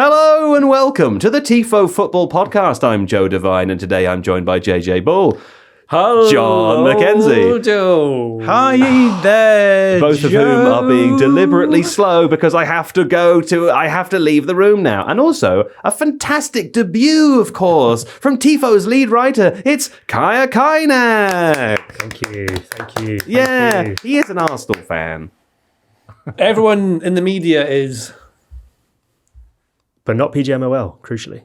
Hello and welcome to the Tifo Football Podcast. I'm Joe Devine and today I'm joined by JJ Bull. Hello, John McKenzie. Joe. Hi there, Both of whom are being deliberately slow because I have to leave the room now. And also, a fantastic debut, of course, from Tifo's lead writer. It's Kaya Kainak. Thank you. Yeah, he is an Arsenal fan. Everyone in the media is. But not PGMOL, crucially.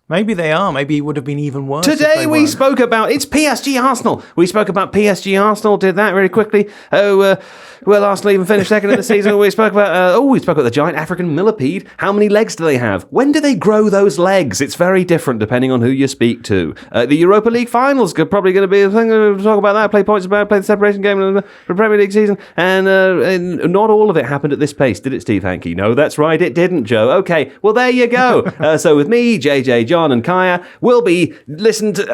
Maybe they are. Maybe it would have been even worse. Today we spoke about, it's PSG Arsenal. We spoke about PSG Arsenal, did that really quickly. Will Arsenal even finish second in the season? We spoke about the giant African millipede. How many legs do they have? When do they grow those legs? It's very different depending on who you speak to. The Europa League finals are probably going to be a thing. We'll talk about that. Play points about, play the separation game in the Premier League season. And not all of it happened at this pace, did it, Steve Hankey? No, that's right, it didn't, Joe. Okay, well, there you go. So with me, JJ, John, and Kaya, we'll be listening to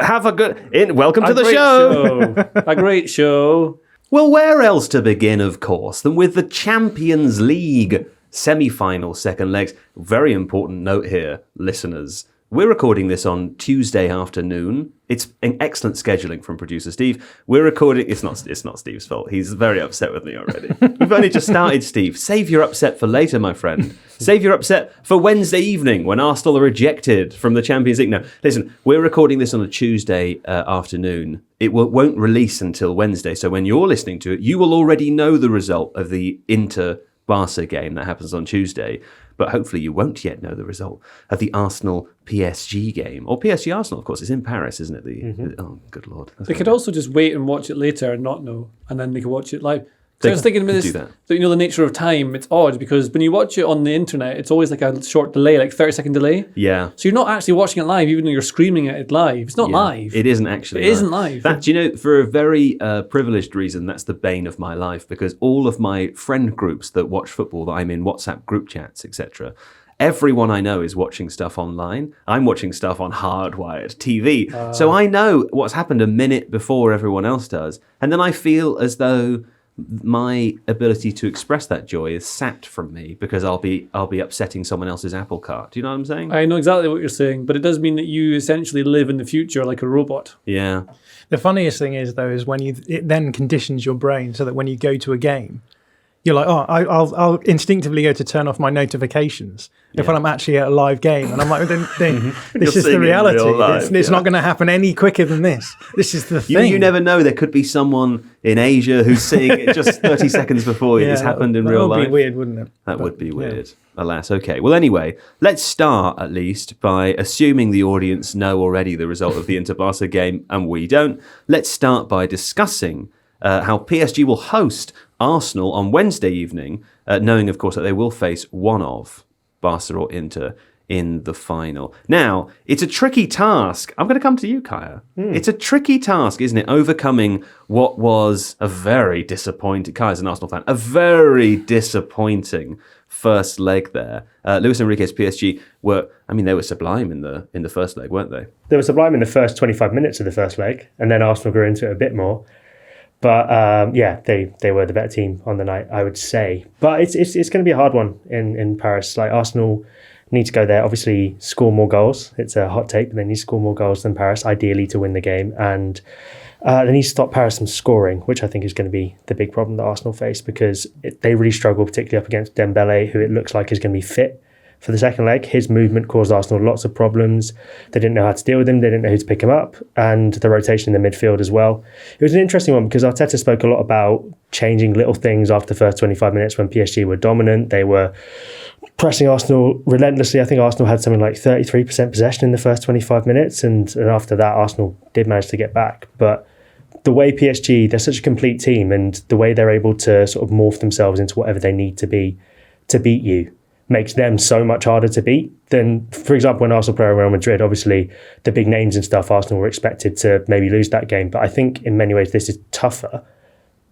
welcome to the show. A great show. Well, where else to begin, of course, than with the Champions League semi-final second legs. Very important note here, listeners. We're recording this on Tuesday afternoon. It's an excellent scheduling from producer Steve. We're recording. It's not Steve's fault. He's very upset with me already. We've only just started, Steve. Save your upset for later, my friend. Save your upset for Wednesday evening when Arsenal are ejected from the Champions League. No, listen, we're recording this on a Tuesday afternoon. It won't release until Wednesday. So when you're listening to it, you will already know the result of the Inter-Barca game that happens on Tuesday. But hopefully you won't yet know the result of the Arsenal-PSG game. Or PSG-Arsenal, of course. It's in Paris, isn't it? Oh, good Lord. They could also just wait and watch it later and not know, and then they could watch it live. So I was thinking about this, so the nature of time, it's odd because when you watch it on the internet, it's always like a short delay, like 30-second delay. Yeah. So you're not actually watching it live, even though you're screaming at it live. It's not live. It isn't actually. It isn't live. That, for a very privileged reason, that's the bane of my life because all of my friend groups that watch football, that I'm in WhatsApp group chats, etc., everyone I know is watching stuff online. I'm watching stuff on hardwired TV. So I know what's happened a minute before everyone else does. And then I feel as though my ability to express that joy is sapped from me because I'll be upsetting someone else's apple cart. Do you know what I'm saying? I know exactly what you're saying, but it does mean that you essentially live in the future like a robot. Yeah. The funniest thing is, though, is when it then conditions your brain so that when you go to a game, you're like, I'll instinctively go to turn off my notifications if I'm actually at a live game. And I'm like, this is the reality. It's not going to happen any quicker than this. This is the thing. You never know. There could be someone in Asia who's seeing it just 30 seconds before it's happened in real life. That would be weird, wouldn't it? That would be weird. Yeah. Alas. Okay. Well, anyway, let's start at least by assuming the audience know already the result of the Inter-Barca game, and we don't. Let's start by discussing how PSG will host Arsenal on Wednesday evening, knowing, of course, that they will face one of Barca or Inter in the final. Now, it's a tricky task. I'm going to come to you, Kaya. It's a tricky task, isn't it? Overcoming what was a very disappointing, Kaya's an Arsenal fan, a very disappointing first leg there. Luis Enrique's PSG they were sublime in the first leg, weren't they? They were sublime in the first 25 minutes of the first leg, and then Arsenal grew into it a bit more. But they were the better team on the night, I would say. But it's going to be a hard one in Paris. Like Arsenal need to go there, obviously score more goals. It's a hot take, but they need to score more goals than Paris, ideally to win the game. And they need to stop Paris from scoring, which I think is going to be the big problem that Arsenal face because they really struggle, particularly up against Dembele, who it looks like is going to be fit for the second leg. His movement caused Arsenal lots of problems. They didn't know how to deal with him. They didn't know who to pick him up. And the rotation in the midfield as well. It was an interesting one because Arteta spoke a lot about changing little things after the first 25 minutes when PSG were dominant. They were pressing Arsenal relentlessly. I think Arsenal had something like 33% possession in the first 25 minutes. And after that, Arsenal did manage to get back. But the way PSG, they're such a complete team, and the way they're able to sort of morph themselves into whatever they need to be to beat you makes them so much harder to beat than, for example, when Arsenal play Real Madrid. Obviously, the big names and stuff, Arsenal were expected to maybe lose that game. But I think in many ways this is tougher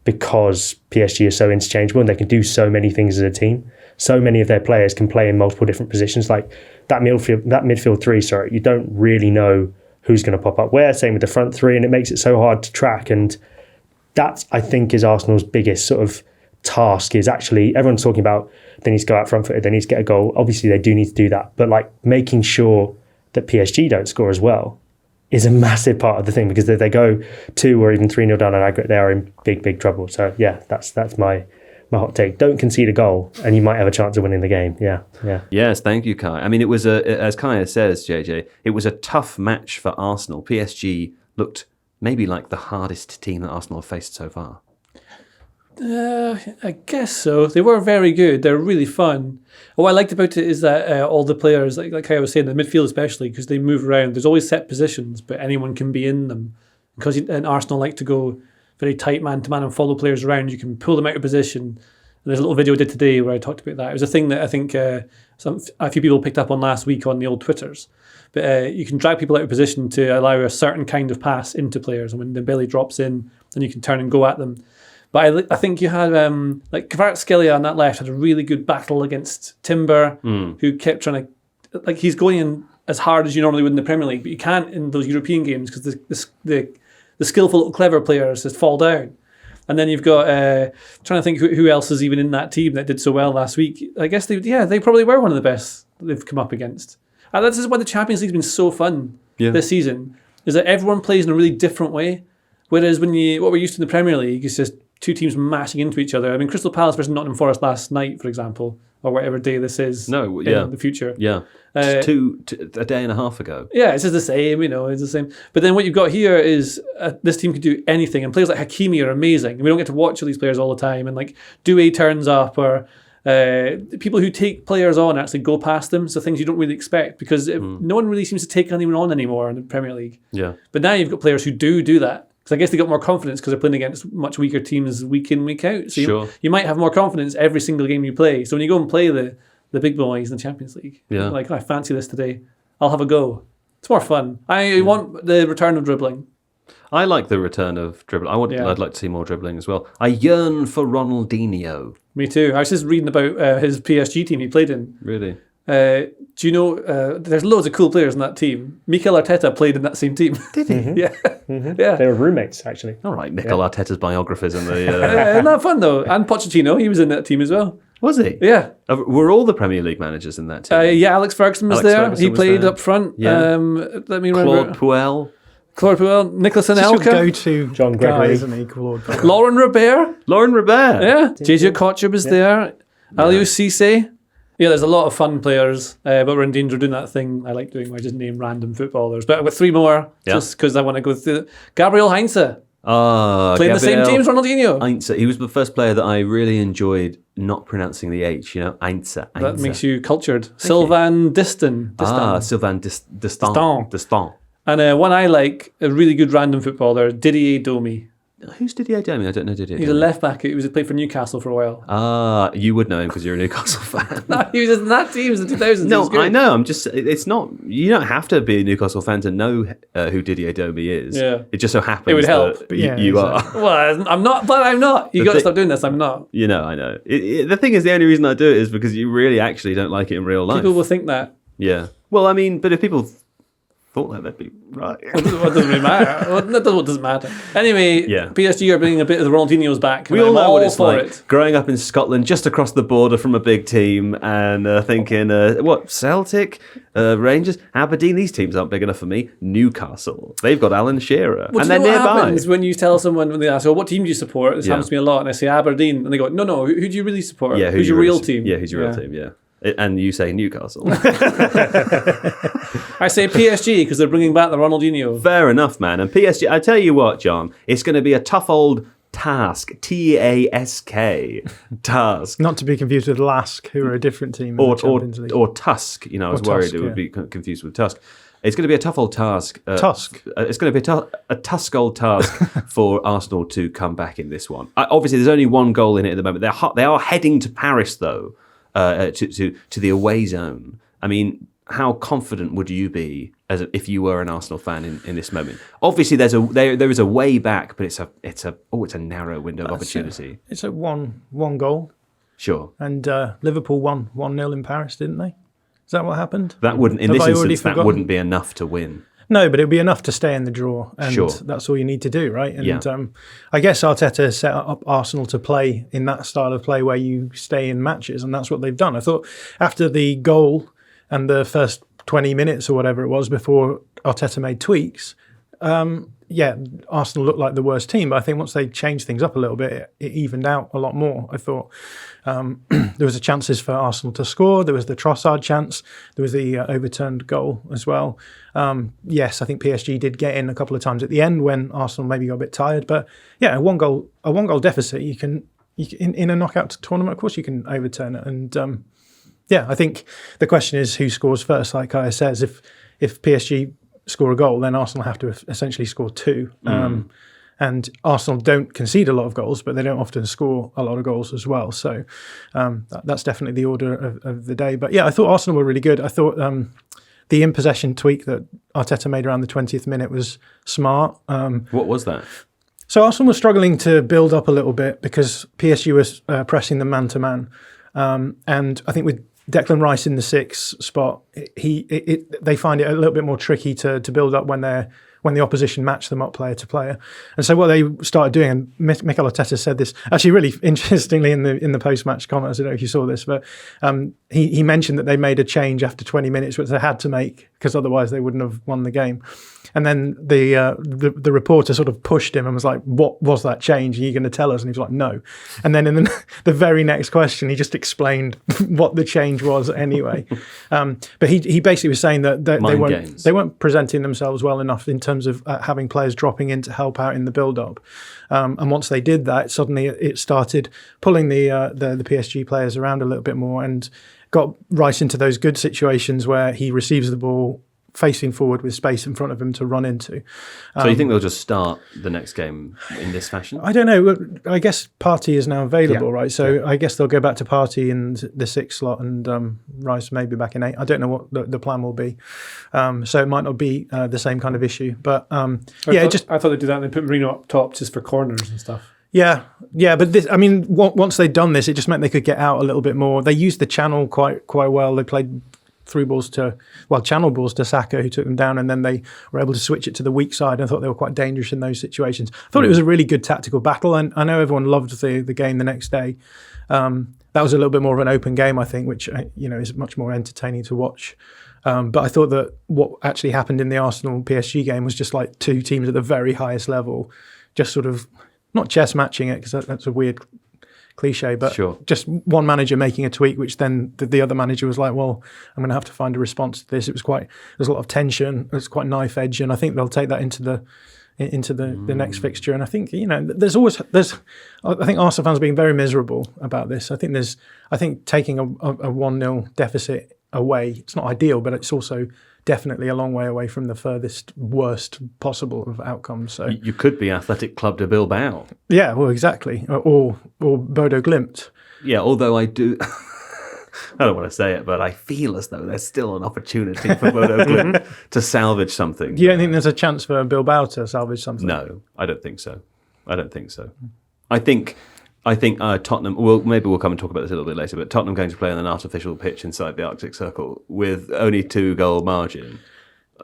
because PSG is so interchangeable and they can do so many things as a team. So many of their players can play in multiple different positions. Like that midfield three, you don't really know who's going to pop up where. Same with the front three, and it makes it so hard to track. And that, I think, is Arsenal's biggest sort of task is actually, everyone's talking about they need to go out front footed, they need to get a goal. Obviously, they do need to do that. But like making sure that PSG don't score as well is a massive part of the thing, because if they go 2 or even 3-0 down on aggregate, they are in big trouble. So yeah, that's my hot take. Don't concede a goal and you might have a chance of winning the game. Yeah. Yes, thank you, Kai. I mean, it was, as Kai says, JJ, it was a tough match for Arsenal. PSG looked maybe like the hardest team that Arsenal have faced so far. I guess so. They were very good. They're really fun. What I liked about it is that all the players, like I was saying, the midfield especially, because they move around. There's always set positions, but anyone can be in them. Because in Arsenal like to go very tight man-to-man and follow players around. You can pull them out of position. And there's a little video I did today where I talked about that. It was a thing that I think a few people picked up on last week on the old Twitters. But you can drag people out of position to allow a certain kind of pass into players. And when the belly drops in, then you can turn and go at them. But I think you had, like, Kvaratskhelia on that left had a really good battle against Timber, who kept trying to, like, he's going in as hard as you normally would in the Premier League, but you can't in those European games because the skillful little clever players just fall down. And then you've got, trying to think who else is even in that team that did so well last week. I guess they probably were one of the best they've come up against. And this is why the Champions League's been so fun this season, is that everyone plays in a really different way. Whereas what we're used to in the Premier League is just 2 teams mashing into each other. I mean, Crystal Palace versus Nottingham Forest last night, for example, or whatever day this is in the future. Yeah, a day and a half ago. Yeah, it's just the same, it's the same. But then what you've got here is this team can do anything, and players like Hakimi are amazing. And we don't get to watch all these players all the time, and like Doué turns up, or people who take players on actually go past them, so things you don't really expect, because no one really seems to take anyone on anymore in the Premier League. Yeah. But now you've got players who do that. I guess they got more confidence because they're playing against much weaker teams week in, week out. So you might have more confidence every single game you play. So when you go and play the big boys in the Champions League, you're like, I fancy this today. I'll have a go. It's more fun. I want the return of dribbling. I like the return of dribbling. I'd like to see more dribbling as well. I yearn for Ronaldinho. Me too. I was just reading about his PSG team he played in. Really? Do you know, there's loads of cool players in that team. Mikel Arteta played in that same team. Did he? Yeah. They were roommates, actually. All right, Mikel Arteta's biographers in the... Isn't that fun, though? And Pochettino, he was in that team as well. Was he? Yeah. Were all the Premier League managers in that team? Alex Ferguson was there. He played up front. Yeah. Let me remember. Claude Puel. Nicolas Just Anelka. your go-to John Gregory. guy, isn't he? Claude Puel. Lauren Robert. Yeah. JJ Kocher was there. Aliou Cisse. Yeah, there's a lot of fun players, but we're in danger of doing that thing I like doing where I just name random footballers. But I've got 3 more, just because I want to go through. Gabriel Heinze. Played the same team as Ronaldinho. Heinze. He was the first player that I really enjoyed not pronouncing the H, Heinze. That makes you cultured. Sylvain Distin. Sylvain Distin. And one I like, a really good random footballer, Didier Domi. Who's Didier Domi? I don't know Didier Domi. He's a left back. He played for Newcastle for a while. You would know him because you're a Newcastle fan. No, he was in that team in the 2000s. No, I know. I'm just. It's not. You don't have to be a Newcastle fan to know who Didier Domi is. Yeah. It just so happens it would help. that you are. Well, I'm not, but I'm not. You got to stop doing this. I'm not. I know. The thing is, the only reason I do it is because you really actually don't like it in real life. People will think that. Yeah. Well, I mean, but if people thought that, that'd be right. What doesn't really matter? What doesn't matter? Anyway, PSG are bringing a bit of the Ronaldinho's back. We all know what it's like. Growing up in Scotland, just across the border from a big team, and thinking, Celtic, Rangers, Aberdeen, these teams aren't big enough for me. Newcastle, they've got Alan Shearer, and they're nearby. What happens when you tell someone, when they ask, what team do you support? This happens to me a lot, and I say Aberdeen, and they go, no, who do you really support? Yeah, who's your real team? Yeah, who's your real team, yeah. And you say Newcastle. I say PSG because they're bringing back the Ronaldinho. Fair enough, man. And PSG, I tell you what, John, it's going to be a tough old task. T-A-S-K. Task. Not to be confused with Lask, who are a different team in the Champions League. Or Tusk. I was worried it would be confused with Tusk. It's going to be a tough old task. Tusk. It's going to be a tusk old task for Arsenal to come back in this one. Obviously, there's only one goal in it at the moment. They are heading to Paris, though. To the away zone. I mean, how confident would you be if you were an Arsenal fan in this moment? Obviously, there is a way back, but it's a narrow window of opportunity. It's a one goal. Sure. And Liverpool won 1-0 in Paris, didn't they? Is that what happened? That wouldn't in this instance. That wouldn't be enough to win. No, but it'll be enough to stay in the draw, and Sure. that's all you need to do, right? And Yeah. I guess Arteta set up Arsenal to play in that style of play where you stay in matches, and that's what they've done. I thought after the goal and the first 20 minutes or whatever it was before Arteta made tweaks, Arsenal looked like the worst team, but I think once they changed things up a little bit, it evened out a lot more. I thought there was the chances for Arsenal to score. There was the Trossard chance. There was the overturned goal as well. Yes, I think PSG did get in a couple of times at the end when Arsenal maybe got a bit tired. But yeah, a one goal deficit, you can in a knockout tournament, of course, you can overturn it. And I think the question is who scores first. Like Kaya says, if PSG score a goal, then Arsenal have to essentially score two. And Arsenal don't concede a lot of goals, but they don't often score a lot of goals as well. So that's definitely the order of the day. But yeah, I thought Arsenal were really good. I thought the in-possession tweak that Arteta made around the 20th minute was smart. What was that? So Arsenal was struggling to build up a little bit because PSG was pressing them man-to-man. And I think with Declan Rice in the 6 spot, they find it a little bit more tricky to build up when the opposition match them up player to player. And so what they started doing, and Mikel Arteta said this actually really interestingly in the post-match comments, I don't know if you saw this, but he mentioned that they made a change after 20 minutes, which they had to make because otherwise they wouldn't have won the game. And then the reporter sort of pushed him and was like, "What was that change? Are you going to tell us?" And he was like, "No." And then in the very next question, he just explained what the change was anyway. But he basically was saying that they weren't presenting themselves well enough in terms of having players dropping in to help out in the build-up. And once they did that, suddenly it started pulling the PSG players around a little bit more and got Rice into those good situations where he receives the ball facing forward with space in front of him to run into. So you think they'll just start the next game in this fashion? I don't know. I guess Partey is now available, right? So I guess they'll go back to Partey in the 6 slot and Rice maybe back in 8. I don't know what the plan will be. So it might not be the same kind of issue. But I thought they'd do that and they put Marino up top just for corners and stuff. Yeah, but once they'd done this, it just meant they could get out a little bit more. They used the channel quite well. They played channel balls to Saka, who took them down, and then they were able to switch it to the weak side. I thought they were quite dangerous in those situations. I thought it was a really good tactical battle, and I know everyone loved the game the next day. That was a little bit more of an open game, I think, which is much more entertaining to watch. But I thought that what actually happened in the Arsenal PSG game was just like two teams at the very highest level, just sort of not chess matching it, because that's a weird cliche, but just one manager making a tweak, which then the other manager was like, well, I'm going to have to find a response to this. There's a lot of tension. It's quite knife edge, and I think they'll take that into the next fixture. And I think I think Arsenal fans are being very miserable about this. I think taking a 1-0 deficit away, it's not ideal, but it's also definitely a long way away from the furthest worst possible of outcomes. So you could be Athletic Club de Bilbao. Yeah, well, exactly, or Bodo Glimt. Yeah, although I do. I don't want to say it, but I feel as though there's still an opportunity for Bodo Glimt to salvage something. You don't think there's a chance for Bilbao to salvage something? No, I don't think so. I think Tottenham, well, maybe we'll come and talk about this a little bit later, but Tottenham going to play on an artificial pitch inside the Arctic Circle with only 2-goal margin.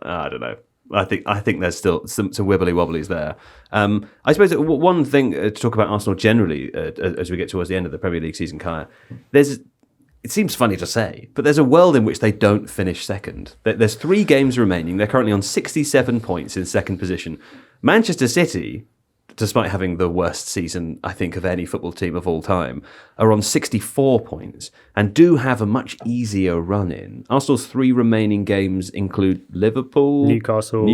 I don't know. I think there's still some wibbly-wobblies there. I suppose one thing to talk about Arsenal generally as we get towards the end of the Premier League season, Kaya, it seems funny to say, but there's a world in which they don't finish second. There's 3 games remaining. They're currently on 67 points in second position. Manchester City, despite having the worst season, I think, of any football team of all time, are on 64 points and do have a much easier run in. Arsenal's 3 remaining games include Liverpool, Newcastle,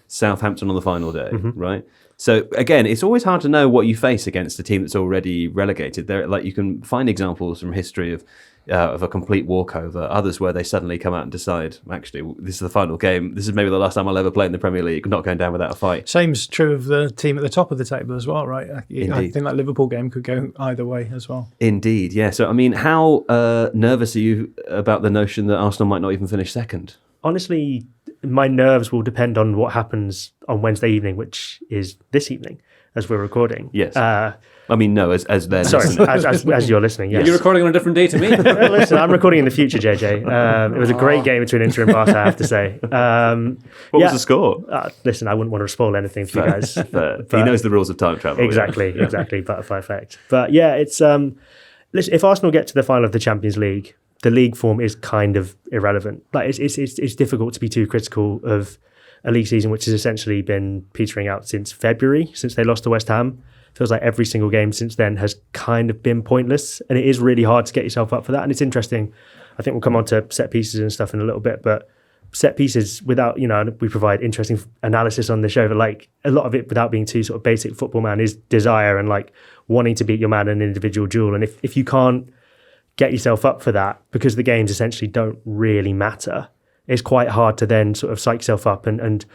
Southampton on the final day, right? So again, it's always hard to know what you face against a team that's already relegated. You can find examples from history of a complete walkover, others where they suddenly come out and decide, actually, this is the final game. This is maybe the last time I'll ever play in the Premier League. Not going down without a fight. Same's true of the team at the top of the table as well, right? I think that Liverpool game could go either way as well. Indeed, yeah. So, I mean, how nervous are you about the notion that Arsenal might not even finish second? Honestly, my nerves will depend on what happens on Wednesday evening, which is this evening. as we're recording. Yes. I mean, no, as they're Sorry, listening. as you're listening, yes. You're recording on a different day to me. Listen, I'm recording in the future, JJ. It was a great game between Inter and Barca, I have to say. What was the score? Listen, I wouldn't want to spoil anything for you guys. He knows the rules of time travel. Exactly, butterfly effect. But yeah, it's listen, if Arsenal get to the final of the Champions League, the league form is kind of irrelevant. Like it's difficult to be too critical of a league season which has essentially been petering out since February, since they lost to West Ham. Feels like every single game since then has kind of been pointless, and it is really hard to get yourself up for that. And it's interesting. I think we'll come on to set pieces and stuff in a little bit, but set pieces without, we provide interesting analysis on the show, but like a lot of it without being too sort of basic football man is desire and like wanting to beat your man in an individual duel. And if you can't get yourself up for that because the games essentially don't really matter, it's quite hard to then sort of psych yourself up and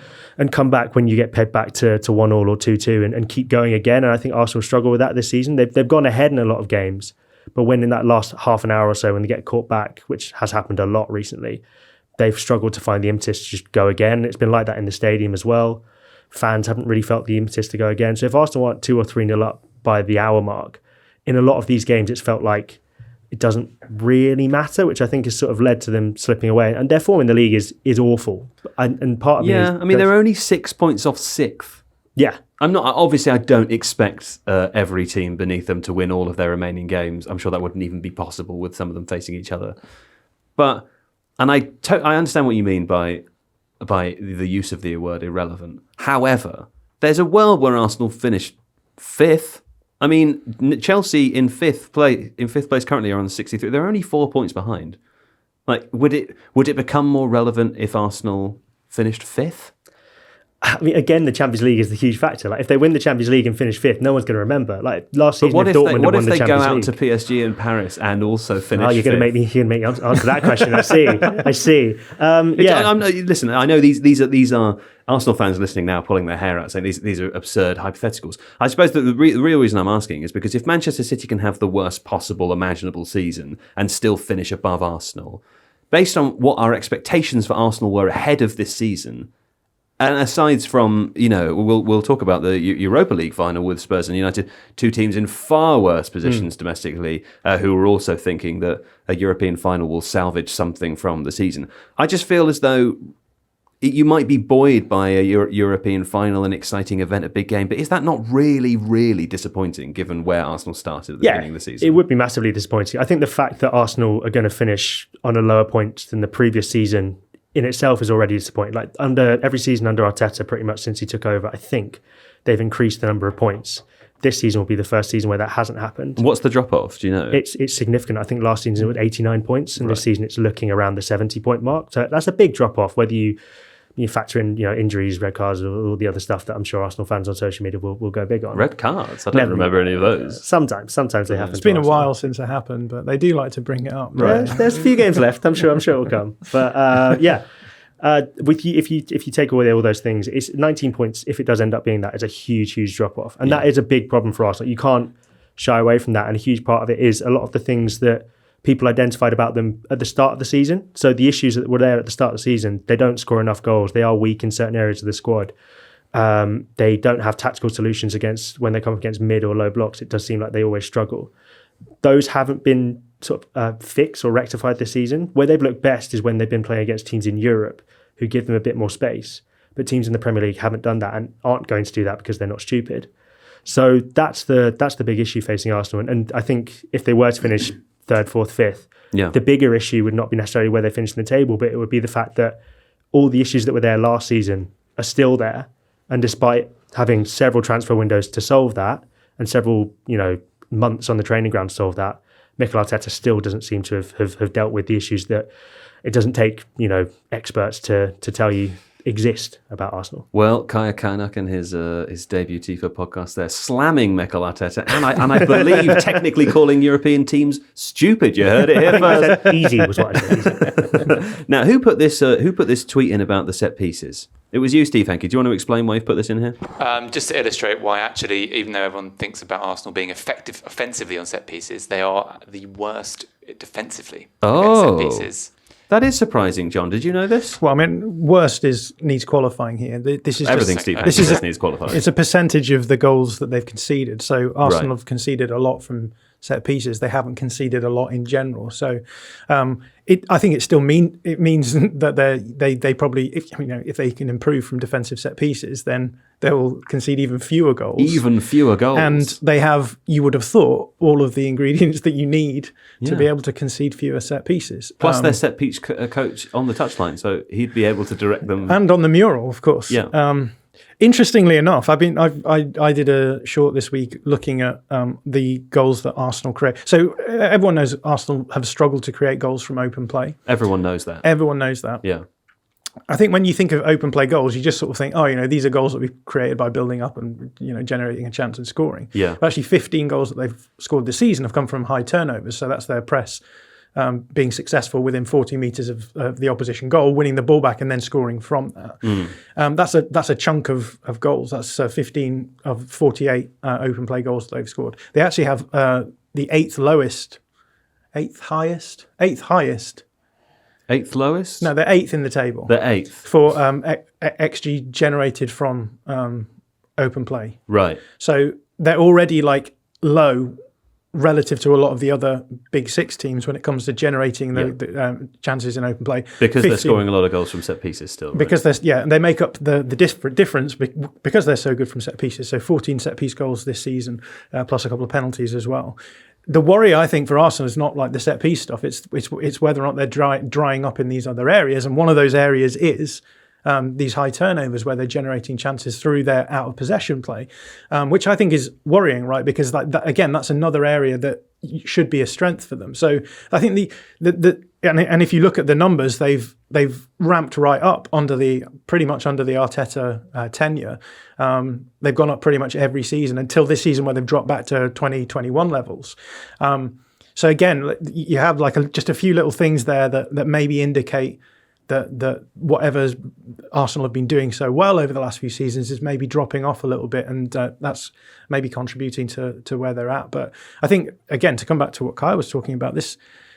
come back when you get pegged back to 1-1 or 2-2 and keep going again. And I think Arsenal struggle with that this season. They've gone ahead in a lot of games, but when in that last half an hour or so when they get caught back, which has happened a lot recently, they've struggled to find the impetus to just go again. It's been like that in the stadium as well. Fans haven't really felt the impetus to go again. So if Arsenal want 2 or 3-0 up by the hour mark, in a lot of these games it's felt like it doesn't really matter, which I think has sort of led to them slipping away. And their form in the league is awful. And part of me I mean, they're only 6 points off 6th. Yeah. I don't expect every team beneath them to win all of their remaining games. I'm sure that wouldn't even be possible with some of them facing each other. I understand what you mean by the use of the word irrelevant. However, there's a world where Arsenal finished 5th. I mean, Chelsea in fifth place currently are on 63. They're only 4 points behind. Like, would it become more relevant if Arsenal finished 5th? I mean, again, the Champions League is the huge factor. Like, if they win the Champions League and finish 5th, no one's going to remember. Like last season, what if Dortmund what won if the they go Champions out League. to PSG in Paris and also finish? Oh, you're going to make me answer that question. I see. Listen, I know these are Arsenal fans listening now, pulling their hair out, saying these are absurd hypotheticals. I suppose that the real reason I'm asking is because if Manchester City can have the worst possible imaginable season and still finish above Arsenal, based on what our expectations for Arsenal were ahead of this season. And aside from, we'll talk about the Europa League final with Spurs and United, two teams in far worse positions domestically, who are also thinking that a European final will salvage something from the season. I just feel as though you might be buoyed by a European final, an exciting event, a big game, but is that not really, really disappointing given where Arsenal started at the beginning of the season? It would be massively disappointing. I think the fact that Arsenal are going to finish on a lower point than the previous season in itself is already disappointing. Like every season under Arteta, pretty much since he took over, I think they've increased the number of points. This season will be the first season where that hasn't happened. What's the drop-off? Do you know? It's significant. I think last season it was 89 points, and this season it's looking around the 70-point mark. So that's a big drop-off, whether you factor in injuries, red cards, or all the other stuff that I'm sure Arsenal fans on social media will go big on. Red cards? I don't remember any of those. Sometimes they happen. It's been a while since it happened, but they do like to bring it up. Right. There's a few games left. I'm sure it will come. But if you take away all those things, it's 19 points. If it does end up being that, it's a huge drop off, and that is a big problem for Arsenal. You can't shy away from that, and a huge part of it is a lot of the things that people identified about them at the start of the season. So the issues that were there at the start of the season, they don't score enough goals. They are weak in certain areas of the squad. They don't have tactical solutions when they come up against mid or low blocks. It does seem like they always struggle. Those haven't been sort of fixed or rectified this season. Where they've looked best is when they've been playing against teams in Europe who give them a bit more space. But teams in the Premier League haven't done that and aren't going to do that because they're not stupid. So that's the big issue facing Arsenal. And I think if they were to finish 3rd, 4th, 5th, the bigger issue would not be necessarily where they finished in the table, but it would be the fact that all the issues that were there last season are still there. And despite having several transfer windows to solve that and several, months on the training ground to solve that, Mikel Arteta still doesn't seem to have dealt with the issues that it doesn't take, experts to tell you exist about Arsenal. Well, Kaya Kanak in his debut Tifo podcast there, slamming Mikel Arteta, and I believe technically calling European teams stupid. You heard it here first. Easy was what I said. Now, who put this tweet in about the set pieces? It was you, Steve Hankey. Do you want to explain why you've put this in here? Just to illustrate why, actually, even though everyone thinks about Arsenal being effective offensively on set pieces, they are the worst defensively against set pieces. That is surprising, John. Did you know this? Well, I mean, worst needs qualifying here. This is Everything just, Steve this Hansen is says needs qualifying. it's a percentage of the goals that they've conceded. So Arsenal Right. have conceded a lot from set pieces. They haven't conceded a lot in general. So I think it still means that they probably, if they can improve from defensive set pieces, then they will concede even fewer goals. Even fewer goals. And they have, you would have thought, all of the ingredients that you need to be able to concede fewer set pieces. Plus their set piece coach on the touchline, so he'd be able to direct them. And on the mural, of course. Yeah. Interestingly enough, I did a short this week looking at the goals that Arsenal create. So everyone knows Arsenal have struggled to create goals from open play. Everyone knows that. Everyone knows that. Yeah. I think when you think of open play goals, you just sort of think, these are goals that we've created by building up and generating a chance and scoring. Yeah. But actually, 15 goals that they've scored this season have come from high turnovers. So that's their press being successful within 40 metres of the opposition goal, winning the ball back and then scoring from that. That's a chunk of goals. That's 15 of 48 open play goals that they've scored. They actually have the eighth highest. Eighth lowest? No, they're eighth in the table. The eighth. For XG generated from open play. Right. So they're already low relative to a lot of the other big six teams when it comes to generating the chances in open play. Because they're scoring a lot of goals from set pieces still. Right? Because they make up the difference because they're so good from set pieces. So 14 set piece goals this season, plus a couple of penalties as well. The worry, I think, for Arsenal is not like the set piece stuff. It's whether or not they're drying up in these other areas, and one of those areas is these high turnovers where they're generating chances through their out of possession play, which I think is worrying, right? Because again, that's another area that should be a strength for them. So I think and if you look at the numbers, they've ramped right up pretty much under the Arteta tenure. They've gone up pretty much every season until this season where they've dropped back to 2021 levels. So again, you have just a few little things there that maybe indicate that whatever Arsenal have been doing so well over the last few seasons is maybe dropping off a little bit, and that's maybe contributing to where they're at. But I think, again, to come back to what Kai was talking about,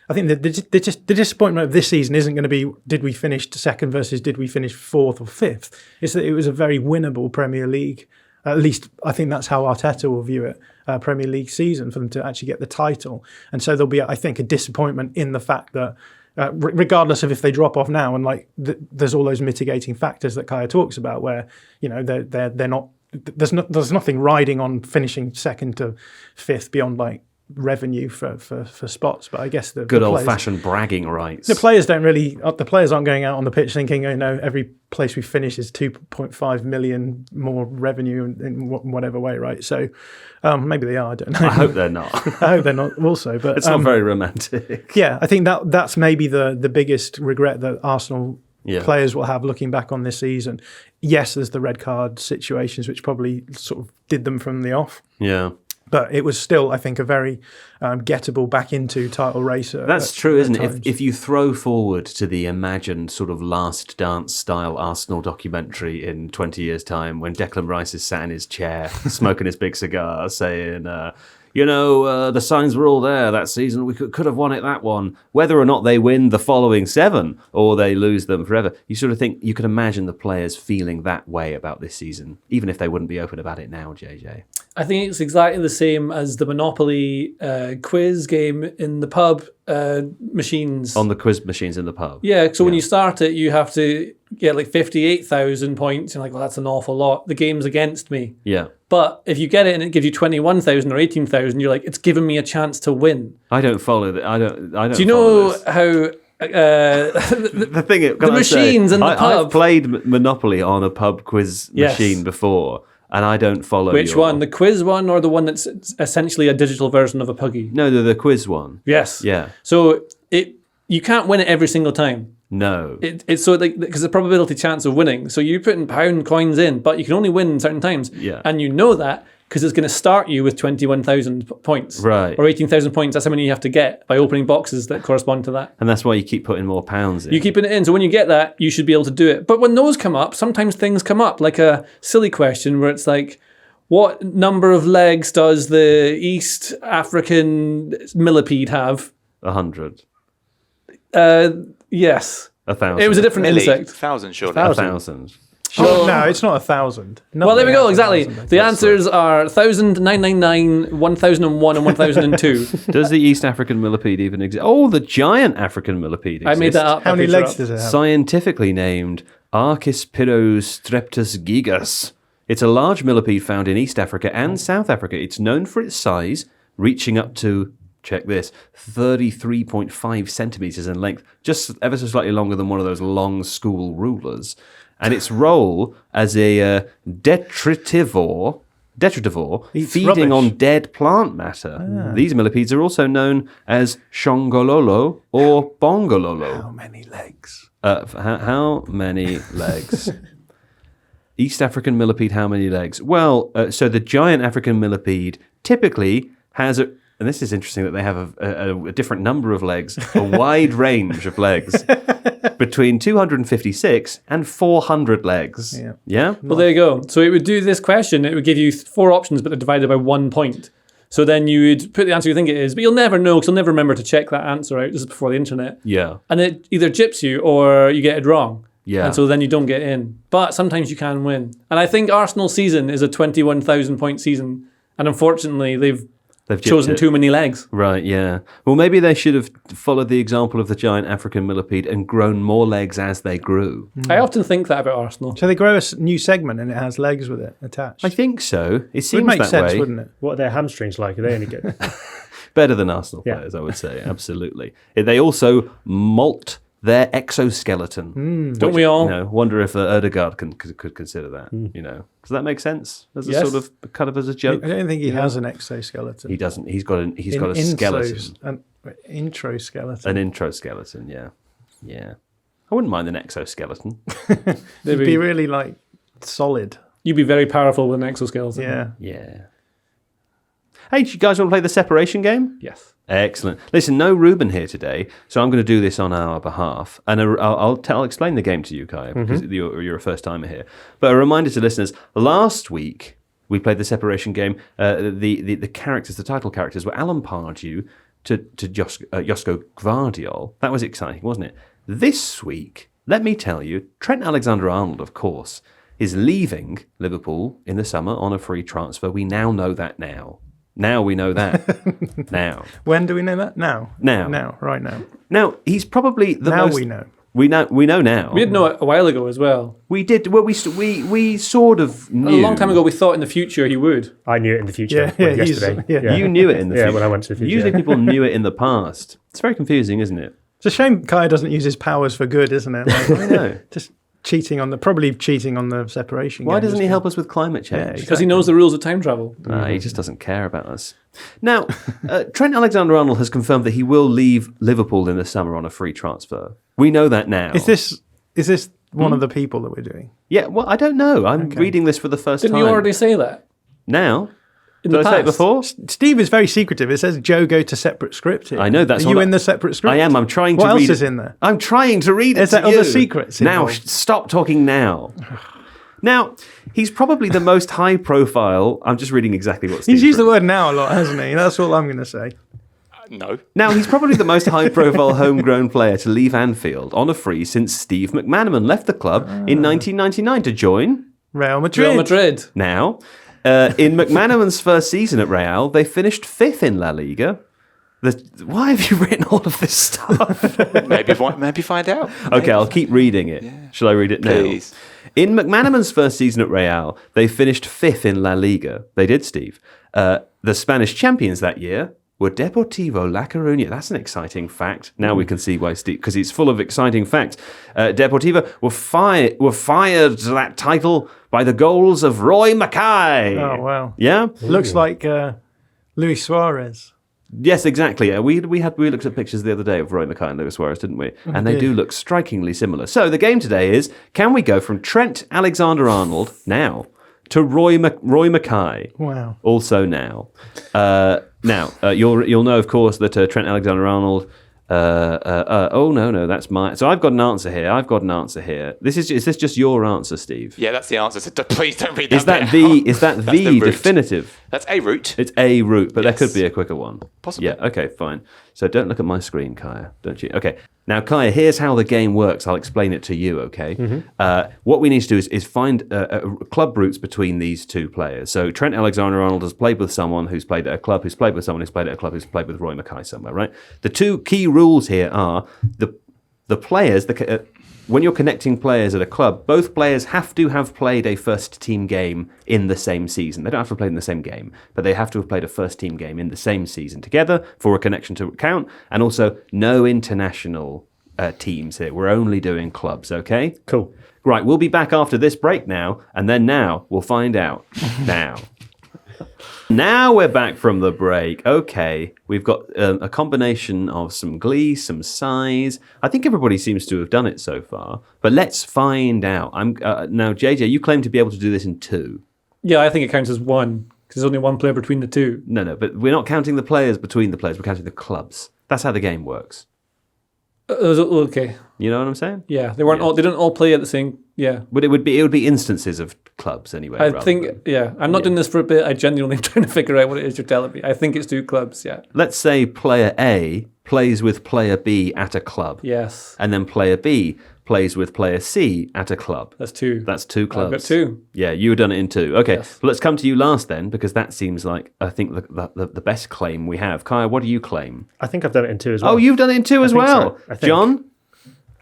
I think the disappointment of this season isn't going to be did we finish second versus did we finish fourth or fifth. It's that it was a very winnable Premier League. At least I think that's how Arteta will view it, Premier League season, for them to actually get the title. And so there'll be, I think, a disappointment in the fact that regardless of if they drop off now, and there's all those mitigating factors that Kaya talks about, where they're not. There's nothing riding on finishing second to fifth beyond revenue for spots. But I guess the good players, old-fashioned bragging rights. the players aren't going out on the pitch thinking, every place we finish is 2.5 million more revenue in whatever way, right? So maybe they are. I don't know. I hope they're not. I hope they're not also, but It's not very romantic. yeah, I think that's maybe the biggest regret that Arsenal players will have looking back on this season. Yes, there's the red card situations, which probably sort of did them from the off. Yeah. But it was still, I think, a very gettable back into title race. That's true, isn't it? If you throw forward to the imagined sort of Last Dance style Arsenal documentary in 20 years' time, when Declan Rice is sat in his chair, smoking his big cigar, saying, the signs were all there that season. We could have won it, that one. Whether or not they win the following 7 or they lose them forever, you sort of think you can imagine the players feeling that way about this season, even if they wouldn't be open about it now, JJ. I think it's exactly the same as the Monopoly quiz game in the pub machines. On the quiz machines in the pub. Yeah, so when you start it, you have to get 58,000 points. And that's an awful lot. The game's against me. Yeah. But if you get it and it gives you 21,000 or 18,000, you're like, it's given me a chance to win. I don't follow that. I don't. Do you know this. how... the thing is, the machines in the pub. I've played Monopoly on a pub quiz machine before, and I don't follow. Which one? The quiz one or the one that's essentially a digital version of a Puggy? No, the quiz one. Yes. Yeah. So you can't win it every single time. No. It's so because the probability chance of winning. So you're putting pound coins in, but you can only win certain times. Yeah. And you know that because it's going to start you with 21,000 points. Right. Or 18,000 points. That's how many you have to get by opening boxes that correspond to that. And that's why you keep putting more pounds in. You keep it in. So when you get that, you should be able to do it. But when those come up, sometimes things come up, like a silly question where it's like, what number of legs does the East African millipede have? 100. Yes. 1,000. It was a different insect. 1,000, surely. 1,000. Oh, no, it's not 1,000. Well, there we go. Nothing Exactly. 1,000. The answers are 1,000, 999, 1,001, and 1,002. Does the East African millipede even exist? Oh, the giant African millipede I exists. made that up. How I many picked it legs up. does it have? Scientifically named Archispirostreptus gigas. It's a large millipede found in East Africa and South Africa. It's known for its size, reaching up to, check this, 33.5 centimeters in length, just ever so slightly longer than one of those long school rulers. And its role as a detritivore, Eats feeding rubbish. on dead plant matter. These millipedes are also known as shongololo or bongololo. How many legs? How many legs? East African millipede, how many legs? Well, so the giant African millipede typically has and this is interesting that they have a different number of legs, a wide range of legs, between 256 and 400 legs. Yeah? Well, there you go. So it would do this question. It would give you 4 options, but they're divided by 1 point. So then you would put the answer you think it is, but you'll never know because you'll never remember to check that answer out. This is before the internet. Yeah. And it either gyps you or you get it wrong. Yeah. And so then you don't get in. But sometimes you can win. And I think Arsenal's season is a 21,000 point season. And unfortunately, they've chosen gypped it. too many legs. Right, yeah. Well, maybe they should have followed the example of the giant African millipede and grown more legs as they grew. I often think that about Arsenal. So they grow a new segment and it has legs with it attached. I think so. It Would seems make that sense, way. wouldn't it? What are their hamstrings like? Are they any good? Better than Arsenal Yeah. players, I would say. Absolutely. They also molt their exoskeleton. Don't we all? You know, wonder if Erdegaard could consider that. You know, does that make sense as a Yes. sort of kind of as a I joke? don't think he has an exoskeleton. He doesn't. He's got a skeleton, An intro skeleton. an intro skeleton. Yeah, yeah. I wouldn't mind an exoskeleton. It'd be really like solid. You'd be very powerful with an exoskeleton. Yeah. Yeah. Hey, do you guys want to play the separation game? Yes. Excellent. Listen, no Ruben here today, so I'm going to do this on our behalf, and I'll explain the game to you, Kai, because you're a first timer here. But a reminder to listeners: last week we played the separation game. The characters, the title characters, were Alan Pardew to Josko Gvardiol. That was exciting, wasn't it? This week, let me tell you, Trent Alexander-Arnold, of course, is leaving Liverpool in the summer on a free transfer. We now know that now. Now we know that. Now. When do we know that? Now. Now. Now. Right now. Now, he's probably the Now most... we know. We know now. We didn't know it a while ago as well. We did. Well, we sort of knew. A long time ago, we thought in the future he would. I knew it in the future. Yesterday. yeah. You knew it in the future. Yeah, when I went to the future. Usually people knew it in the past. It's very confusing, isn't it? It's a shame Kai doesn't use his powers for good, isn't it? Like, I know. just cheating on probably cheating on the separation. Why game doesn't he just help us with climate change? Because he knows the rules of time travel. He just doesn't care about us. Now, Trent Alexander-Arnold has confirmed that he will leave Liverpool in the summer on a free transfer. We know that now. Is this one of the people that we're doing? Yeah, well, I don't know. I'm reading this for the first Didn't time. you already say that? Now? In Did the I say it past? before? Steve is very secretive. It says Joe go to separate script here. I know, that's Are you what in the separate script? I am. I'm trying to What read else is it. in there? I'm trying to read it Is to there other you. secrets Now, involved? stop talking now. Now, he's probably the most high profile. I'm just reading exactly what Steve's He's used the written. word now a lot, hasn't he? That's all I'm going to say. No. Now, he's probably the most high profile homegrown player to leave Anfield on a free since Steve McManaman left the club in 1999 to join. Real Madrid. Real Madrid. Now, in McManaman's first season at Real, they finished 5th in La Liga. Why have you written all of this stuff? Maybe find out. Okay, I'll keep reading it. Shall I read it now? Please. In McManaman's first season at Real, they finished 5th in La Liga. They did, Steve. The Spanish champions that year were Deportivo La Coruña. That's an exciting fact. Now we can see why Steve, because it's full of exciting facts. Deportivo were fired to that title by the goals of Roy Mackay. Oh, wow. Yeah? Looks like Luis Suarez. Yes, exactly. Yeah, we looked at pictures the other day of Roy Mackay and Luis Suarez, didn't we? And they do look strikingly similar. So the game today is: can we go from Trent Alexander-Arnold now to Roy Mackay? Wow. Also now. You'll know, of course, that Trent Alexander-Arnold. No, that's mine. So I've got an answer here. Is this just your answer, Steve? Yeah, that's the answer. So please don't read that. Is that bit the out. is that That's the route. definitive? That's a route. It's a route, but there Yes. could be a quicker one. Possibly. Yeah, okay, fine. So don't look at my screen, Kaya. Don't you? Okay. Now, Kaya, here's how the game works. I'll explain it to you, okay? What we need to do is find club roots between these two players. So Trent Alexander-Arnold has played with someone who's played at a club, who's played with someone who's played at a club, who's played with Roy Mackay somewhere, right? The two key rules here are the players, when you're connecting players at a club, both players have to have played a first team game in the same season. They don't have to play in the same game, but they have to have played a first team game in the same season together for a connection to count. And also, no international teams here. We're only doing clubs, okay? Cool. Right, we'll be back after this break now, and then now we'll find out. Now we're back from the break. Okay, we've got a combination of some glee, some sighs. I think everybody seems to have done it so far, but let's find out. Now, JJ, you claim to be able to do this in 2. Yeah, I think it counts as 1 because there's only 1 player between the 2. No, but we're not counting the players between the players. We're counting the clubs. That's how the game works. Okay. You know what I'm saying? Yeah, they weren't all. They didn't all play at the same. Yeah, But it would be instances of clubs anyway. I rather think. than- Yeah, I'm not doing this for a bit. I genuinely am trying to figure out what it is you're telling me. I think it's 2 clubs. Yeah. Let's say player A plays with player B at a club. Yes, And then player B plays with player C at a club. that's 2. That's 2 clubs. I've got 2. Yeah, you've done it in 2. Okay, Yes. well, let's come to you last then, because that seems like, I think, the best claim we have. Kaya, what do you claim? I think I've done it in 2 as well. Oh, you've done it in 2 as think well. so. I think. John?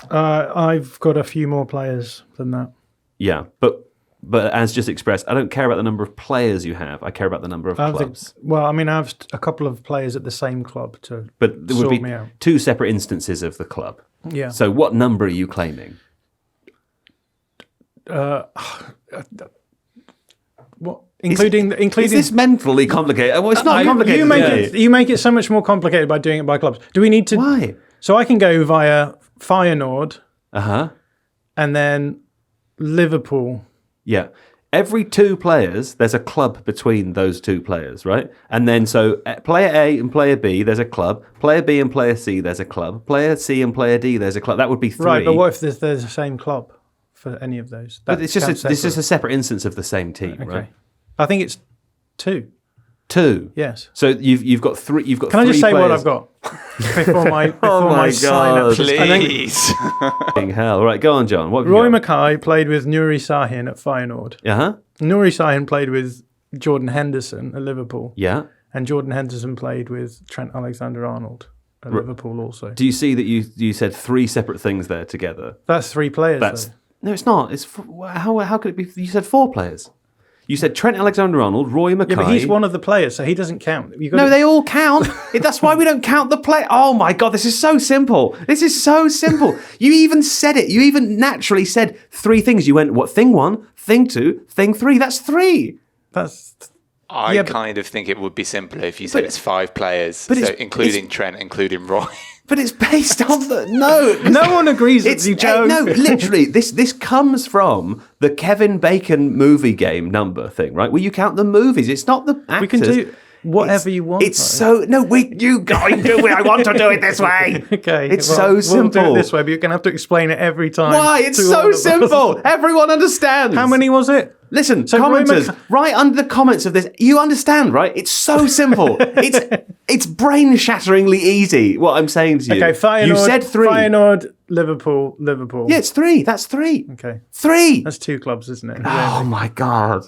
I've got a few more players than that. Yeah, but as just expressed, I don't care about the number of players you have. I care about the number of clubs. I have a couple of players at the same club to But there would sort be me out. 2 separate instances of the club. Yeah. So what number are you claiming? What? Including Is this mentally complicated? Well, it's not complicated. you make it so much more complicated by doing it by clubs. Do we need to? Why? So I can go via Feyenoord Uh-huh. and then Liverpool. Yeah. Every 2 players, there's a club between those 2 players, right? And then so player A and player B, there's a club. Player B and player C, there's a club. Player C and player D, there's a club. That would be 3. Right, but what if there's the same club for any of those? But it's just counts a separate instance of the same team, separate. right? Okay. I think it's 2. 2. Yes. So you've got 3. You've got. Can I 3 just say players. what I've got before my my sign up? God. Please. Hell, right? Go on, John. What have Roy you got? Mackay played with Nuri Sahin at Feyenoord. Uh-huh. Nuri Sahin played with Jordan Henderson at Liverpool. Yeah. And Jordan Henderson played with Trent Alexander-Arnold at Liverpool also. Do you see that you said 3 separate things there together? That's 3 players. That's though. no, it's not. It's how could it be? You said 4 players. You said Trent Alexander-Arnold, Roy Mackay. Yeah, but he's one of the players, so he doesn't count. No, they all count. That's why we don't count the play. Oh my God, this is so simple. This is so simple. You even said it. You even naturally said 3 things. You went, what, thing 1, thing 2, thing 3. That's 3. That's I kind of think it would be simpler if you said it's 5 players, so including Trent, including Roy. But it's based on the no one agrees with you, Joe. No, literally, this comes from the Kevin Bacon movie game number thing, right? Where you count the movies. It's not the actors. We can do whatever you want. It's so you guys do it. I want to do it this way. Okay, it's so simple. We'll do it this way, but you're going to have to explain it every time. Why? It's to all so of us. simple. Everyone understands. How many was it? Listen, So Roy commenters, right under the comments of this, you understand, right? It's so simple. It's brain-shatteringly easy, what I'm saying to you. Okay, Feyenoord. You said 3. Feyenoord, Liverpool. Yeah, it's 3. That's 3. Okay. 3. That's 2 clubs, isn't it? Oh, my God.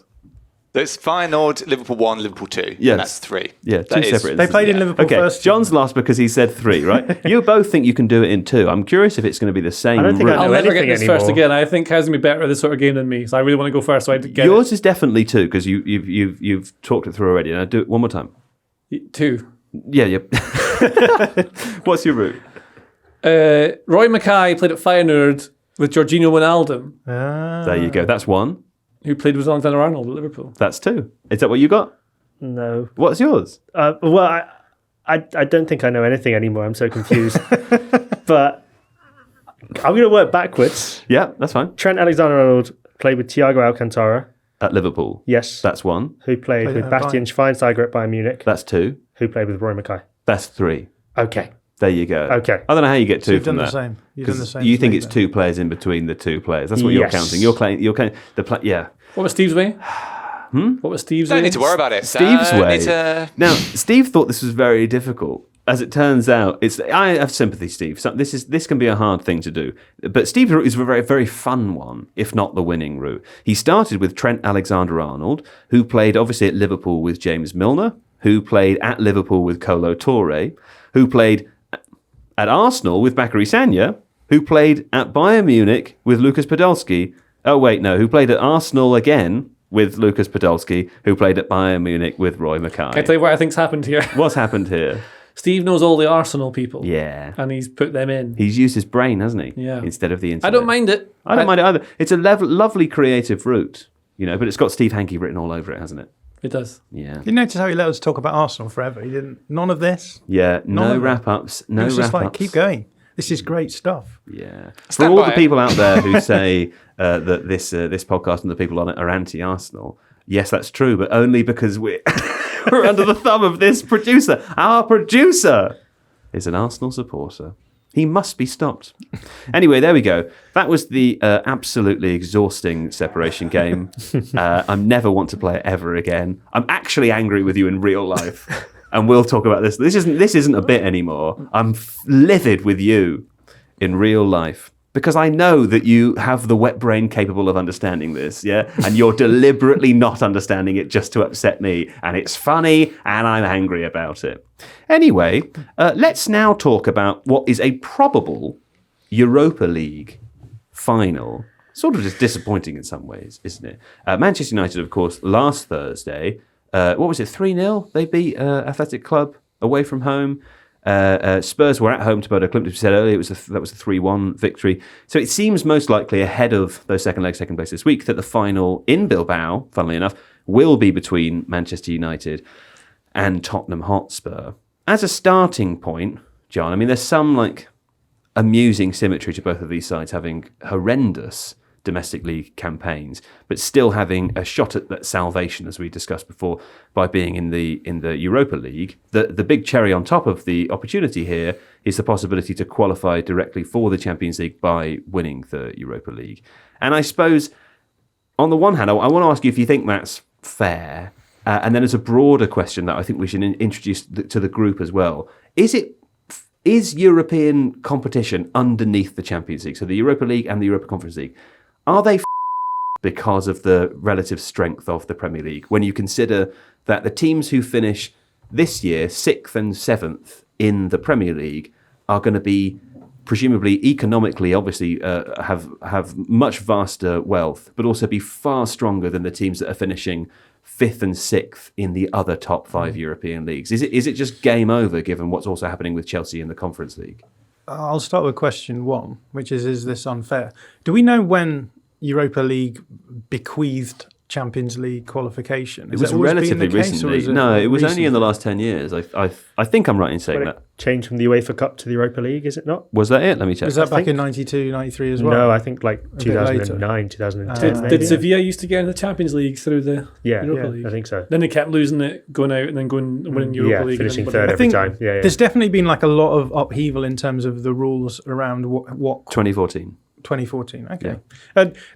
That's Feyenoord, Liverpool 1, Liverpool 2. Yes. That's 3. Yeah, 2 That is- separate They played in instances. Liverpool Okay, first. John's lost because he said 3, right? You both think you can do it in 2. I'm curious if it's going to be the same I don't think I route. know I'll never get anything this first anymore. again. I think Kaz will be better at this sort of game than me, so I really want to go first. So I get Yours is definitely 2 because you've talked it through already. And I'll do it one more time. it. 2. Yeah. What's your route? Roy Mackay played at Feyenoord with Jorginho Wijnaldum, There you go. That's 1. who played with Alexander-Arnold at Liverpool. That's 2. Is that what you got? No. What's yours? Well, I don't think I know anything anymore. I'm so confused. But I'm going to work backwards. Yeah, that's fine. Trent Alexander-Arnold played with Thiago Alcantara. At Liverpool. Yes. That's 1. Who played with at Bastian Schweinsteiger at Bayern Munich. That's 2. Who played with Roy Mackay. That's 3. Okay. There you go. Okay. I don't know how you get 2 You've from done that. the same. You've done the 'Cause same. you as think me it's then. 2 players in between the 2 players. That's what you're Yes. counting. You're counting yeah. What was Steve's way? What was Steve's way? Don't need to worry about it. Steve's Don't way. need to- Now, Steve thought this was very difficult. as it turns out, I have sympathy, Steve. So this can be a hard thing to do. But Steve's route is a very, very fun one, if not the winning route. He started with Trent Alexander-Arnold, who played obviously at Liverpool with James Milner, who played at Liverpool with Kolo Touré, who played at Arsenal with Bakary Sagna, who played at Bayern Munich with Lucas Podolski. Oh, wait, no, who played at Arsenal again with Lucas Podolski, who played at Bayern Munich with Roy Mackay. Can I tell you what I think's happened here? What's happened here? Steve knows all the Arsenal people. Yeah. And he's put them in. He's used his brain, hasn't he? Yeah. Instead of the internet. I don't mind it. I don't mind it either. It's a lovely creative route, but it's got Steve Hankey written all over it, hasn't it? It does. Yeah. You notice how he let us talk about Arsenal forever? He didn't. None of this. Yeah. No wrap-ups. No It was just wrap-ups. like, keep going. This is great stuff. Yeah. For Stand all by the it. people out there who say that this podcast and the people on it are anti-Arsenal, yes, that's true, but only because we're under the thumb of this producer. Our producer is an Arsenal supporter. He must be stopped. Anyway, there we go. That was the absolutely exhausting separation game. I never want to play it ever again. I'm actually angry with you in real life. And we'll talk about this. This isn't a bit anymore. I'm livid with you in real life. Because I know that you have the wet brain capable of understanding this, yeah? And you're deliberately not understanding it just to upset me. And it's funny, and I'm angry about it. Anyway, let's now talk about what is a probable Europa League final. Sort of just disappointing in some ways, isn't it? Manchester United, of course, last Thursday, what was it, 3-0? They beat Athletic Club away from home. Spurs were at home to Bodo Glimt, as we said earlier. That was a 3-1 victory. So it seems most likely ahead of those second place this week that the final in Bilbao, funnily enough, will be between Manchester United and Tottenham Hotspur. As a starting point, John, I mean, there's some amusing symmetry to both of these sides having horrendous domestic league campaigns, but still having a shot at that salvation, as we discussed before, by being in the Europa League. The big cherry on top of the opportunity here is the possibility to qualify directly for the Champions League by winning the Europa League. And I suppose, on the one hand, I want to ask you if you think that's fair, and then as a broader question that I think we should introduce to the group as well. Is European competition underneath the Champions League, so the Europa League and the Europa Conference League, are they because of the relative strength of the Premier League? When you consider that the teams who finish this year 6th and 7th in the Premier League are going to be presumably economically, obviously, have much vaster wealth, but also be far stronger than the teams that are finishing 5th and 6th in the other top 5 European leagues. Is it just game over given what's also happening with Chelsea in the Conference League? I'll start with question 1, which is this unfair? Do we know when Europa League bequeathed Champions League qualification? It was relatively recently. No, it was only in the last 10 years. I think I'm right in saying that. Changed from the UEFA Cup to the Europa League, is it not? Was that it? Let me check. Was that back in 92, 93 as well? No, I think 2009, 2010. Did Sevilla used to get in the Champions League through the Europa League? I think so. Then they kept losing it, going out, and then going and winning Europa League. Finishing and third then every time. Yeah. There's definitely been a lot of upheaval in terms of the rules around what 2014. 2014. Okay.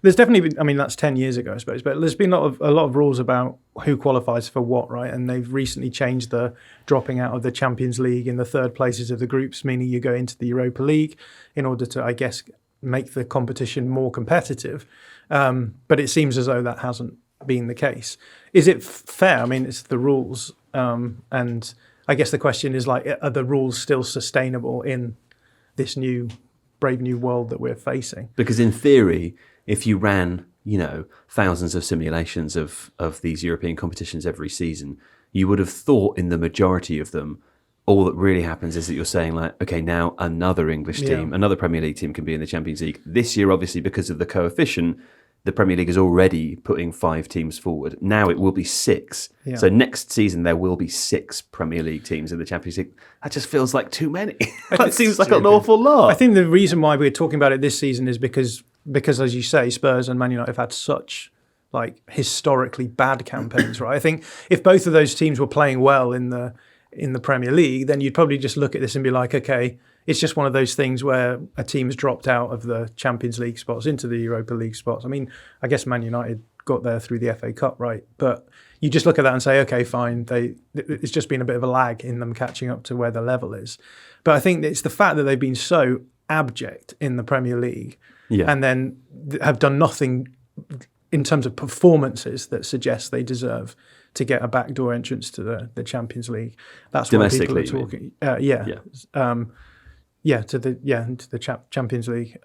There's definitely been, that's 10 years ago, I suppose, but there's been a lot of rules about who qualifies for what, right? And they've recently changed the dropping out of the Champions League in the third places of the groups, meaning you go into the Europa League in order to, I guess, make the competition more competitive. But it seems as though that hasn't been the case. Is it fair? It's the rules. And I guess the question is are the rules still sustainable in this brave new world that we're facing? Because in theory, if you ran, thousands of simulations of these European competitions every season, you would have thought in the majority of them, all that really happens is that you're saying okay, now another English team, another Premier League team can be in the Champions League. This year, obviously, because of the coefficient, the Premier League is already putting 5 teams forward. Now it will be 6. Yeah. So next season there will be 6 Premier League teams in the Champions League. That just feels like too many. That seems like an awful lot. I think the reason why we're talking about it this season is because as you say, Spurs and Man United have had such historically bad campaigns, right? I think if both of those teams were playing well in the Premier League, then you'd probably just look at this and be like, okay, it's just one of those things where a team's dropped out of the Champions League spots into the Europa League spots. I guess Man United got there through the FA Cup, right? But you just look at that and say, okay, fine. It's just been a bit of a lag in them catching up to where the level is. But I think it's the fact that they've been so abject in the Premier League and then have done nothing in terms of performances that suggests they deserve to get a backdoor entrance to the Champions League. That's why people are talking. To the Champions League.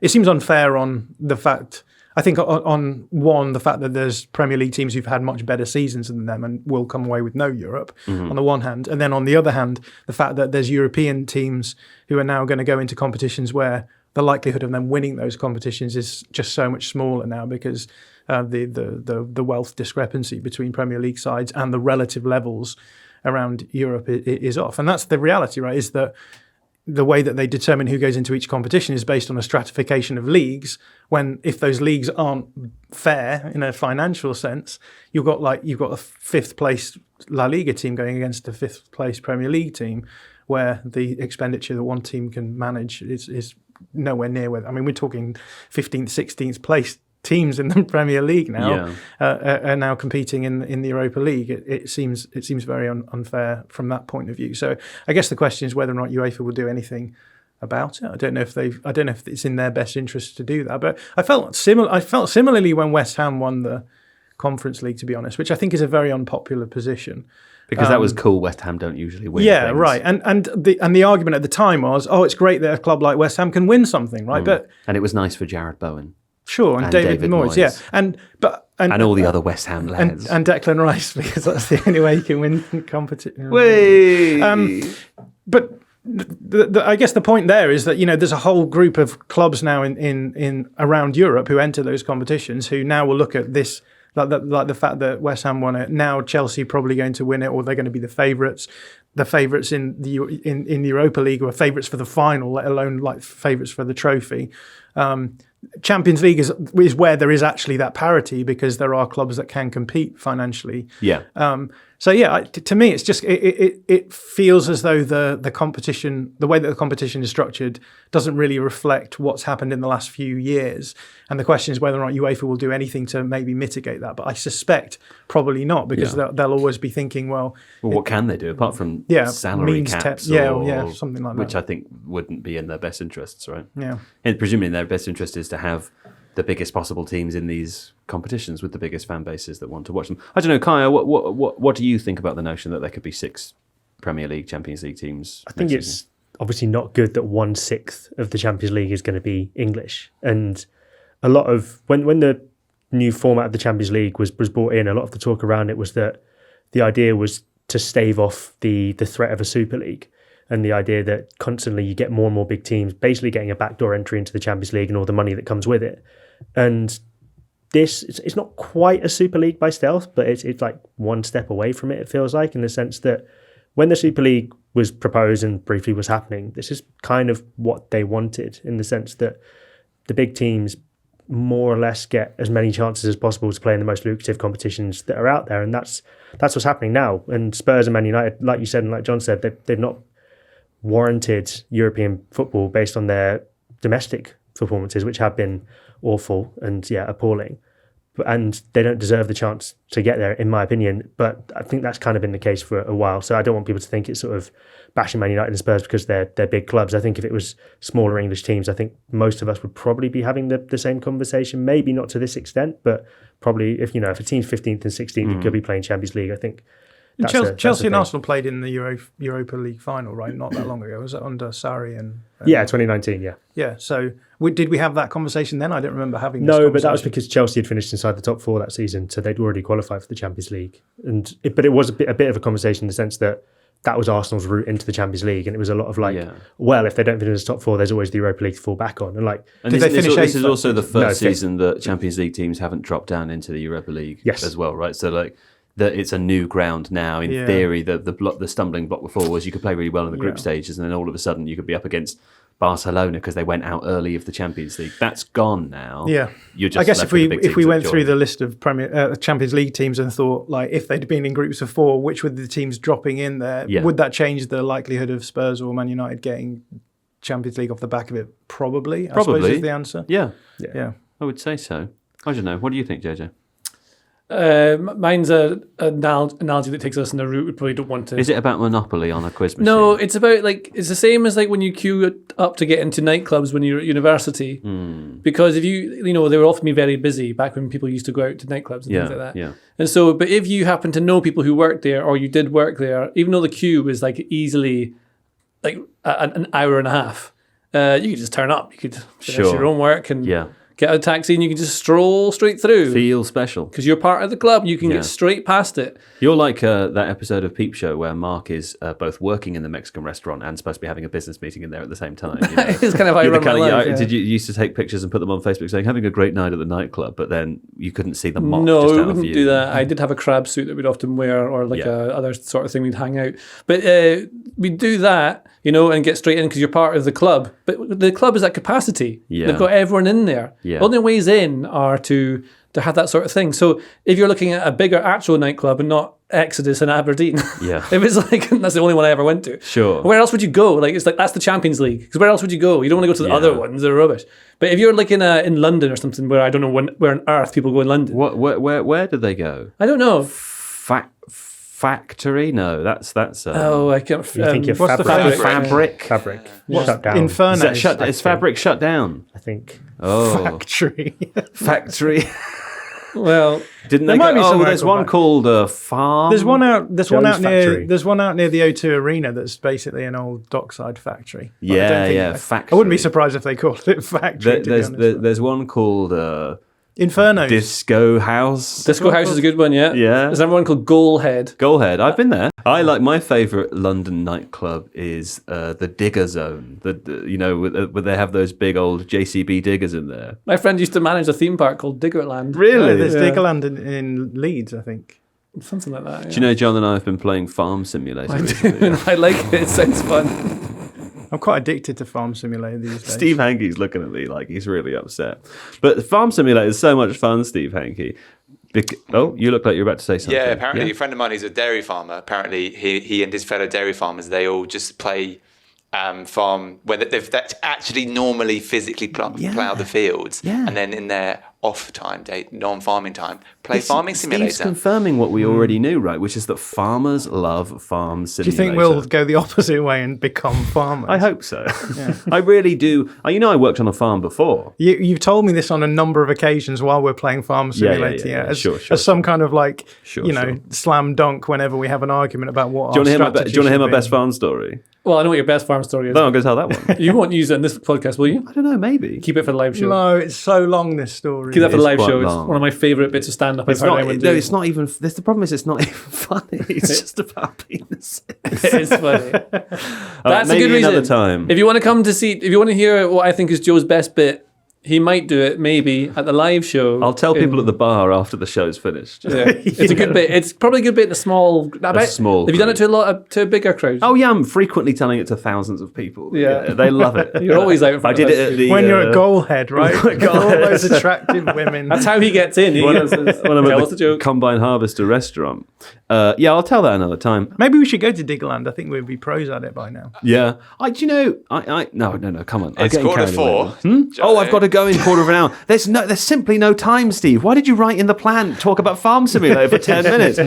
It seems unfair on the fact. I think on the fact that there's Premier League teams who've had much better seasons than them and will come away with no Europe on the one hand, and then on the other hand, the fact that there's European teams who are now going to go into competitions where the likelihood of them winning those competitions is just so much smaller now because the wealth discrepancy between Premier League sides and the relative levels around Europe is off. And that's the reality, right, is that the way that they determine who goes into each competition is based on a stratification of leagues, when if those leagues aren't fair in a financial sense, you've got a fifth place La Liga team going against a fifth place Premier League team where the expenditure that one team can manage is nowhere near where, I mean, we're talking 15th, 16th place teams in the Premier League now are now competing in the Europa League. It seems very unfair from that point of view. So I guess the question is whether or not UEFA will do anything about it. I don't know if it's in their best interest to do that. But I felt similarly when West Ham won the Conference League, to be honest, which I think is a very unpopular position. Because that was cool. West Ham don't usually win. Yeah, things. right. And the argument at the time was, it's great that a club like West Ham can win something, right? And it was nice for Jared Bowen. Sure, and David Moyes, yeah, and all the other West Ham lads, and Declan Rice, because that's the only way you can win competition. But I guess the point there is that there's a whole group of clubs now in around Europe who enter those competitions who now will look at this. Like the fact that West Ham won it, now Chelsea probably going to win it, or they're going to be the favourites. The favourites in the Europa League were favourites for the final, let alone like favourites for the trophy. Champions League is where there is actually that parity because there are clubs that can compete financially. Yeah. To me, it's just it feels as though the competition, the way that the competition is structured, doesn't really reflect what's happened in the last few years. And the question is whether or not UEFA will do anything to maybe mitigate that. But I suspect probably not, because they'll always be thinking, well, what can they do apart from salary caps? Something like that. Which I think wouldn't be in their best interests, right? Yeah. And presumably in their best interest is to have the biggest possible teams in these competitions with the biggest fan bases that want to watch them. I don't know, Kaya, what do you think about the notion that there could be 6 Premier League, Champions League teams? I think it's obviously not good that 1/6 of the Champions League is going to be English. And a lot of, when the new format of the Champions League was brought in, a lot of the talk around it was that the idea was to stave off the threat of a Super League. And the idea that constantly you get more and more big teams basically getting a backdoor entry into the Champions League and all the money that comes with it. And it's not quite a Super League by stealth, but it's like one step away from it, it feels like, in the sense that when the Super League was proposed and briefly was happening, this is kind of what they wanted, in the sense that the big teams more or less get as many chances as possible to play in the most lucrative competitions that are out there. And that's what's happening now. And Spurs and Man United, like you said and like John said, they've not warranted European football based on their domestic performances, which have been awful and appalling, and they don't deserve the chance to get there, in my opinion. But I think that's kind of been the case for a while, so I don't want people to think it's sort of bashing Man United and Spurs because they're big clubs. I think if it was smaller English teams, I think most of us would probably be having the same conversation, maybe not to this extent, but probably if a team's 15th and 16th, it could be playing Champions League. I think Chelsea and Arsenal played in the Europa League final, right? Not that long ago. Was it under Sarri and 2019, yeah. Yeah, so did we have that conversation then? I don't remember having this No, but that was because Chelsea had finished inside the top 4 that season, so they'd already qualified for the Champions League. But it was a bit of a conversation in the sense that was Arsenal's route into the Champions League, and it was a lot of well, if they don't finish the top 4, there's always the Europa League to fall back on. And this is also the first season that Champions League teams haven't dropped down into the Europa League as well, right? So that it's a new ground now. In theory, the stumbling block before was you could play really well in the group stages, and then all of a sudden you could be up against Barcelona because they went out early of the Champions League. That's gone now. Yeah, you're just I guess if we went through the list of Champions League teams and thought if they'd been in groups of 4, which were the teams dropping in there? Yeah. Would that change the likelihood of Spurs or Man United getting Champions League off the back of it? Probably. I suppose is the answer. Yeah, I would say so. I don't know. What do you think, JJ? Mine's an analogy that takes us in a route we probably don't want to. Is it about Monopoly on a quiz machine? No, it's about it's the same as when you queue up to get into nightclubs when you're at university. Because if they were often be very busy back when people used to go out to nightclubs and things like that. Yeah. And so, but if you happen to know people who worked there or you did work there, even though the queue was easily an hour and a half, you could just turn up. You could finish your own work and get a taxi and you can just stroll straight through. Feel special. Because you're part of the club. You can get straight past it. You're like that episode of Peep Show where Mark is both working in the Mexican restaurant and supposed to be having a business meeting in there at the same time. It's kind of how I run my life. Did you used to take pictures and put them on Facebook saying, having a great night at the nightclub, but then you couldn't see the mock No, just we out of wouldn't view? do that. I did have a crab suit that we'd often wear or a other sort of thing we'd hang out. But we'd do that, and get straight in because you're part of the club. But the club is at capacity. Yeah. They've got everyone in there. Yeah. The only ways in are to have that sort of thing. So if you're looking at a bigger actual nightclub and not Exodus in Aberdeen, if it's that's the only one I ever went to. Sure. Where else would you go? That's the Champions League. Because where else would you go? You don't want to go to the other ones. They're rubbish. But if you're in London or something where I don't know where on earth people go in London. Where did they go? I don't know. Factory? No, that's. I can't. You think you're what's the Fabric. Shut down. Inferno. Is Fabric shut down? I think. Oh, Factory. Factory. Well, Didn't There they might go? be some There's local one called Farm. There's one out. There's one Jones out near. Factory. There's one out near the O2 Arena that's basically an old dockside factory. But I don't Yeah, think- Factory. I wouldn't be surprised if they called it factory. There's one called Inferno. Disco House. Disco House is a good one, yeah. Yeah. There's another one called Goalhead. Goalhead. I've been there. I like my favourite London nightclub is the Digger Zone. Where they have those big old JCB diggers in there. My friend used to manage a theme park called Diggerland. Really? There's Yeah. Diggerland in Leeds, I think. Something like that. Do you know John and I have been playing Farm Simulator? recently? I like it. It sounds fun. I'm quite addicted to Farm Simulator these days. Steve Hankey's looking at me like he's really upset. But Farm Simulator is so much fun, Steve Hankey. You look like you're about to say something. Yeah, apparently a friend of mine who's a dairy farmer. Apparently he and his fellow dairy farmers, they all just play farm when they've actually normally physically plough the fields, and then in their off time, non-farming time, play Farming Simulator. Steve's confirming what we already knew, right? Which is that farmers love Farm Do Simulator. you think we'll go the opposite way and become farmers? I hope so. I really do. I worked on a farm before. You've told me this on a number of occasions while we're playing Farm Simulator. As some kind of slam dunk whenever we have an argument about what Do you our want to strategy hear my should best be. farm story? Well, I know what your best farm story is. No, I'm going to tell that one. You won't use it in this podcast, will you? I don't know, maybe. Keep it for the live show. No, it's so long, this story. Keep that for the live quite show. long. It's one of my favourite bits of stand-up I've It's heard not. anyone No, do. it's not even. The problem is, it's not even funny. It's just about penises. It is funny. That's a maybe good reason. another time. If you want to come to see, if you want to hear what I think is Joe's best bit, he might do it maybe at the live show. I'll tell people at the bar after the show's finished. Yeah. It's a good bit. It's probably a good bit in a small. small Have you done it group. to a bigger crowd? Oh yeah, I'm frequently telling it to thousands of people. Yeah. They love it. You're always out in I front did of it us. at the when you're a goalhead, right? All those attractive women. That's how he gets in. when I'm Tell us at the the joke. Combine Harvester restaurant. I'll tell that another time. Maybe we should go to Diggerland. I think we'd be pros at it by now. Yeah. No, come on. I'm It's getting carried 4:45. away. Oh, I've got to go in quarter of an hour. There's simply no time, Steve. Why did you write in the plan talk about Farm Simulator for 10 minutes?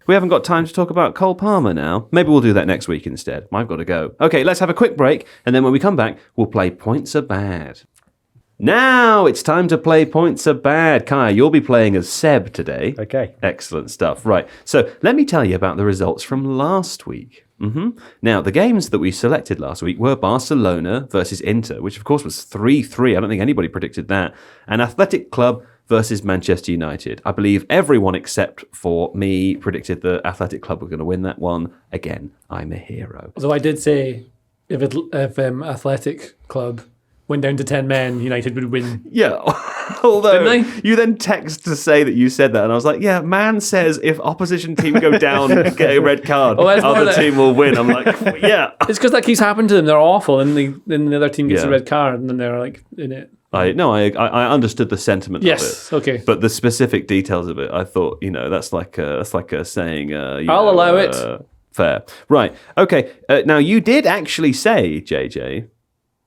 We haven't got time to talk about Cole Palmer now. Maybe we'll do that next week instead. I've got to go. Okay, let's have a quick break, and then when we come back, we'll play Points Are Bad. Now it's time to play Points Are Bad. Kai, you'll be playing as Seb today. Okay. Excellent stuff. Right. So let me tell you about the results from last week. Now, the games that we selected last week were Barcelona versus Inter, which of course was 3-3. I don't think anybody predicted that. And Athletic Club versus Manchester United. I believe everyone except for me predicted the Athletic Club were going to win that one. Again, I'm a hero. So I did say if Athletic Club went down to 10 men, United would win. Yeah, although Didn't you then text to say that you said that, and I was like, yeah, man says if opposition team go down and get a red card, that's more other like- team will win. I'm like, yeah. It's because that keeps happening to them. They're awful, and then the other team gets Yeah. a red card, and then they're like in it. I understood the sentiment Yes, of it. okay. But the specific details of it, I thought, that's like a saying. I'll allow it. Fair. Right. Okay. Now, you did actually say, JJ,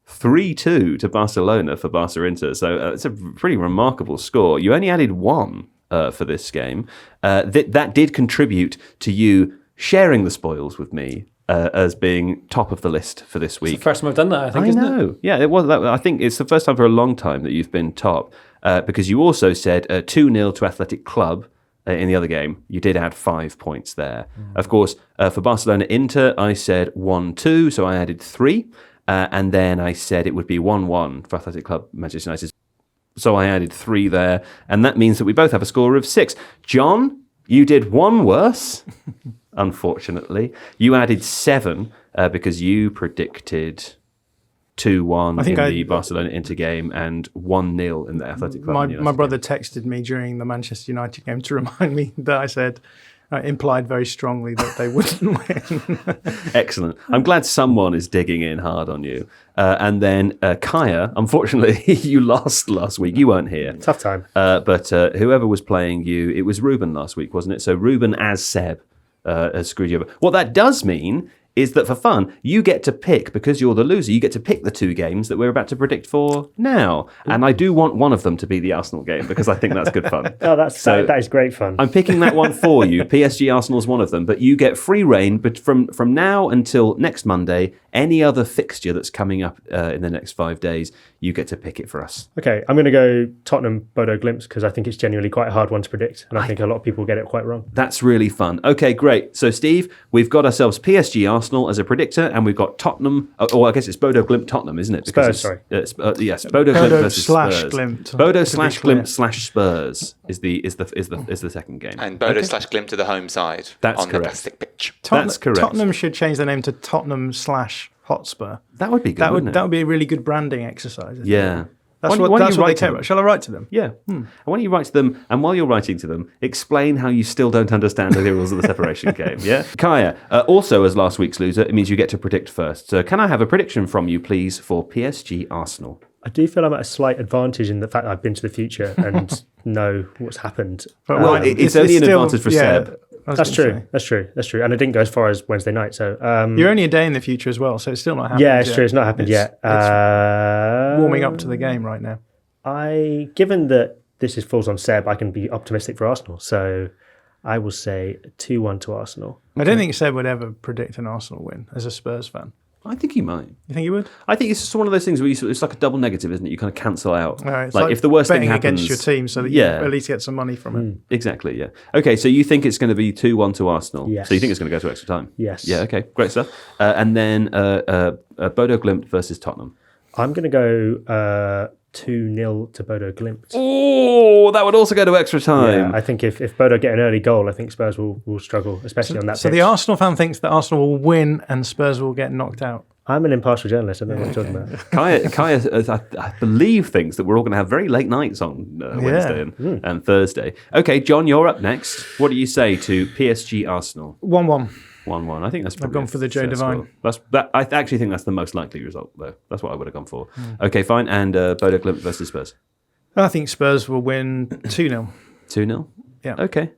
3-2 to Barcelona for Barca Inter. So it's a pretty remarkable score. You only added 1 for this game. That did contribute to you sharing the spoils with me as being top of the list for this week. It's the first time I've done that, I think, I isn't know. it? Yeah, it was. I think it's the first time for a long time that you've been top because you also said 2-0 to Athletic Club in the other game. You did add 5 points there. Of course, for Barcelona Inter, I said 1-2, so I added 3. And then I said it would be 1-1 for Athletic Club Manchester United. So I added 3 there. And that means that we both have a score of 6. John, you did 1 worse, unfortunately. You added 7 because you predicted 2-1 in the Barcelona Inter game and 1-0 in the Athletic Club. My brother texted me during the Manchester United game to remind me that I said, implied very strongly that they wouldn't win. Excellent. I'm glad someone is digging in hard on you. And then Kaya, unfortunately, you lost last week. You weren't here. Tough time. But whoever was playing you, it was Ruben last week, wasn't it? So Ruben as Seb has screwed you over. What that does mean is that for fun, you get to pick, because you're the loser, you get to pick the 2 games that we're about to predict for now. And I do want one of them to be the Arsenal game because I think that's good fun. Oh, that is great fun. I'm picking that one for you. PSG Arsenal's one of them, but you get free reign. But from now until next Monday, any other fixture that's coming up in the next 5 days, you get to pick it for us. Okay, I'm going to go Tottenham Bodo Glimt because I think it's genuinely quite a hard one to predict, and I think a lot of people get it quite wrong. That's really fun. Okay, great. So, Steve, we've got ourselves PSG Arsenal as a predictor, and we've got Tottenham. Oh, I guess it's Bodo Glimt Tottenham, isn't it? Because Spurs, sorry. Yes, Bodo Glimt versus Spurs. Glimt. Bodo / Glimt / Spurs is the second game. And Bodo / Glimt to the home side. That's on correct. the plastic pitch. That's correct. Tottenham should change their name to Tottenham / Hotspur. That would be good. That would be a really good branding exercise. I think. Yeah. That's what they care about. Shall I write to them? Yeah. And why don't you write to them, and while you're writing to them, explain how you still don't understand the rules of the separation game, yeah? Kaya, also as last week's loser, it means you get to predict first. So can I have a prediction from you, please, for PSG Arsenal? I do feel I'm at a slight advantage in the fact that I've been to the future and know what's happened. But it's only an advantage for Seb. That's true. And I didn't go as far as Wednesday night. So you're only a day in the future as well, so it's still not happened. Yeah, it's true. It's not happened yet. It's warming up to the game right now. Given that this falls on Seb, I can be optimistic for Arsenal. So I will say 2-1 to Arsenal. I don't think Seb would ever predict an Arsenal win as a Spurs fan. I think he might. You think he would? I think it's just one of those things where it's like a double negative, isn't it? You kind of cancel out. It's like if the worst thing betting happens against your team so that you at least get some money from it. Exactly, yeah. Okay, so you think it's going to be 2-1 to Arsenal. Yes. So you think it's going to go to extra time? Yes. Yeah, okay, great stuff. And then Bodo Glimt versus Tottenham. I'm going to go 2-0 to Bodo Glimt. Oh, that would also go to extra time. Yeah, I think if Bodo get an early goal, I think Spurs will struggle, especially on that pitch. So the Arsenal fan thinks that Arsenal will win and Spurs will get knocked out. I'm an impartial journalist. I don't know what you're talking about. Kaya, I believe, thinks that we're all going to have very late nights on Wednesday and Thursday. Okay, John, you're up next. What do you say to PSG Arsenal? 1-1. 1-1. I think that's probably I've gone for the Joe Devine. I actually think that's the most likely result, though. That's what I would have gone for. Okay, fine. And Bodo Glimt versus Spurs? I think Spurs will win 2-0. 2-0? Yeah. Okay.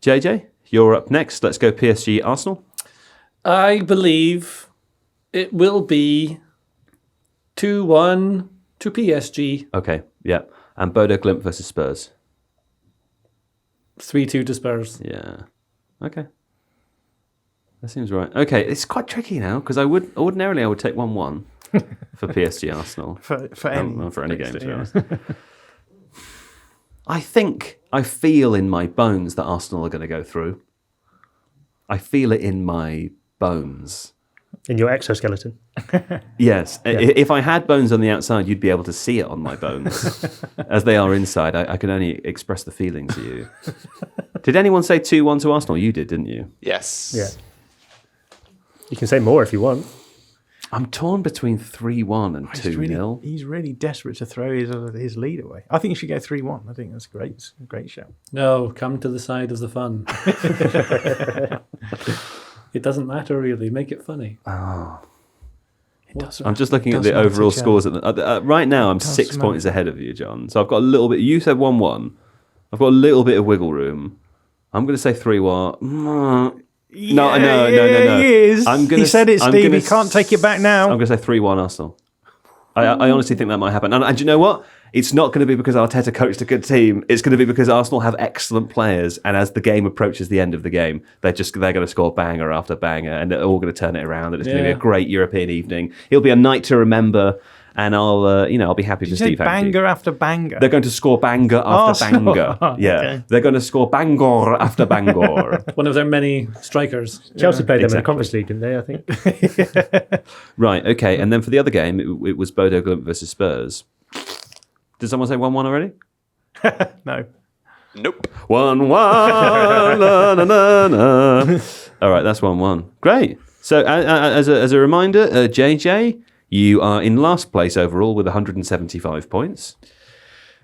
JJ, you're up next. Let's go PSG Arsenal. I believe it will be 2-1 to PSG. Okay, yeah. And Bodo Glimt versus Spurs? 3-2 to Spurs. Yeah. Okay. That seems right. Okay, it's quite tricky now because I would take 1-1 for PSG Arsenal. for any game, to be honest. I feel in my bones that Arsenal are going to go through. I feel it in my bones. In your exoskeleton? Yes. Yeah. If I had bones on the outside, you'd be able to see it on my bones. As they are inside, I can only express the feeling to you. Did anyone say 2-1 to Arsenal? You did, didn't you? Yes. Yeah. You can say more if you want. I'm torn between 3-1 and 2-0. He's really desperate to throw his lead away. I think you should go 3-1. I think that's great. It's a great shout. No, come to the side of the fun. It doesn't matter really. Make it funny. Oh. It doesn't. I'm just looking at the overall scores. Right now, I'm 6 points ahead of you, John. So I've got a little bit. You said 1-1. I've got a little bit of wiggle room. I'm going to say 3-1. No. He is. He said it, Steve. He can't take it back now. I'm going to say 3-1 Arsenal. I honestly think that might happen. And do you know what? It's not going to be because Arteta coached a good team. It's going to be because Arsenal have excellent players, and as the game approaches the end of the game, they're going to score banger after banger, and they're all going to turn it around. And it's going to be a great European evening. It'll be a night to remember. And I'll be happy for Steve. Banger after banger. They're going to score banger after banger. Yeah, okay. They're going to score bangor after bangor. One of their many strikers. Chelsea played them in the Conference League, didn't they? I think. Right. Okay. And then for the other game, it was Bodo Glimt versus Spurs. Did someone say 1-1 already? No. Nope. 1-1. Na, na, na, na. All right. That's 1-1. Great. So as a reminder, JJ. You are in last place overall with 175 points.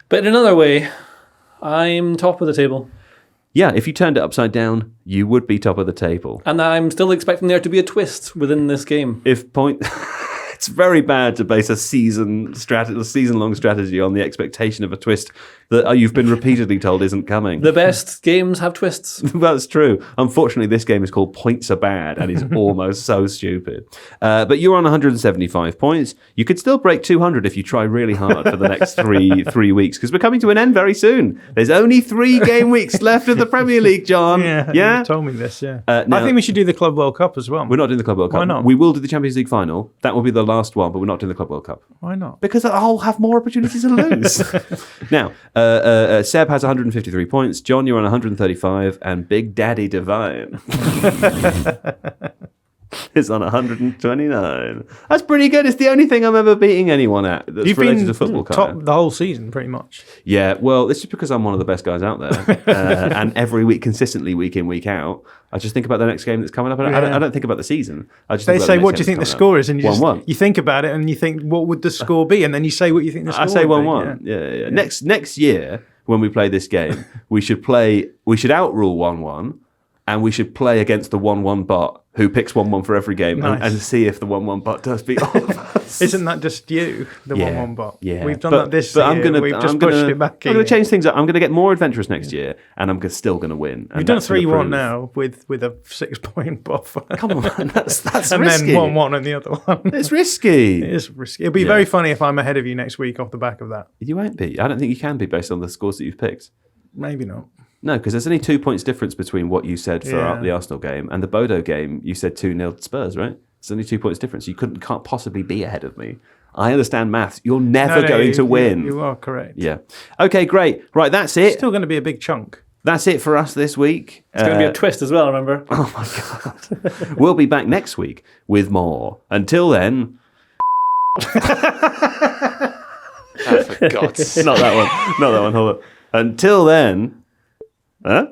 But in another way, I'm top of the table. Yeah, if you turned it upside down, you would be top of the table. And I'm still expecting there to be a twist within this game. It's very bad to base a season-long strategy on the expectation of a twist that you've been repeatedly told isn't coming. The best games have twists. That's true. Unfortunately, this game is called Points Are Bad and is almost so stupid. But you're on 175 points. You could still break 200 if you try really hard for the next three weeks, because we're coming to an end very soon. There's only 3 game weeks left of the Premier League, John. Yeah? You told me this, yeah. Now, I think we should do the Club World Cup as well. We're not doing the Club World Cup. Why not? We will do the Champions League final. That will be the last one, but we're not doing the Club World Cup. Why not? Because I'll have more opportunities to lose. Now, Seb has 153 points, John, you're on 135, and Big Daddy Divine is on 129. That's pretty good. It's the only thing I'm ever beating anyone at that's You've related been to football. top the whole season, pretty much. Yeah, well, it's just because I'm one of the best guys out there. And every week, consistently, week in, week out, I just think about the next game that's coming up. I don't think about the season. I just They think about say, the next what do you game think the that's score is? And you 1-1. you think about it and you think, what would the score be? And then you say what you think the score I say would be. 1-1. Yeah. Next year, when we play this game, we should outrule 1-1, and we should play against the 1-1 bot who picks 1-1 for every game and see if the 1-1 bot does beat all of us. Isn't that just you, the 1-1 bot? Yeah. We've done that this year. We've just pushed it back. I'm going to change things up. I'm going to get more adventurous next year, and I'm still going to win. You've done 3-1 now with a 6-point buffer. Come on, that's and risky. then 1-1 on the other one. It's risky. It is risky. It'll be very funny if I'm ahead of you next week off the back of that. You won't be. I don't think you can be based on the scores that you've picked. Maybe not. No, because there's only 2 points difference between what you said for the Arsenal game and the Bodo game. You said 2-0 Spurs, right? There's only 2 points difference. You can't possibly be ahead of me. I understand maths. You're never going to win. You are correct. Yeah. Okay, great. Right, that's it. Still going to be a big chunk. That's it for us this week. It's going to be a twist as well, remember? Oh my God. We'll be back next week with more. Until then... Oh, for God's sake. Not that one. Hold on. Until then... Huh?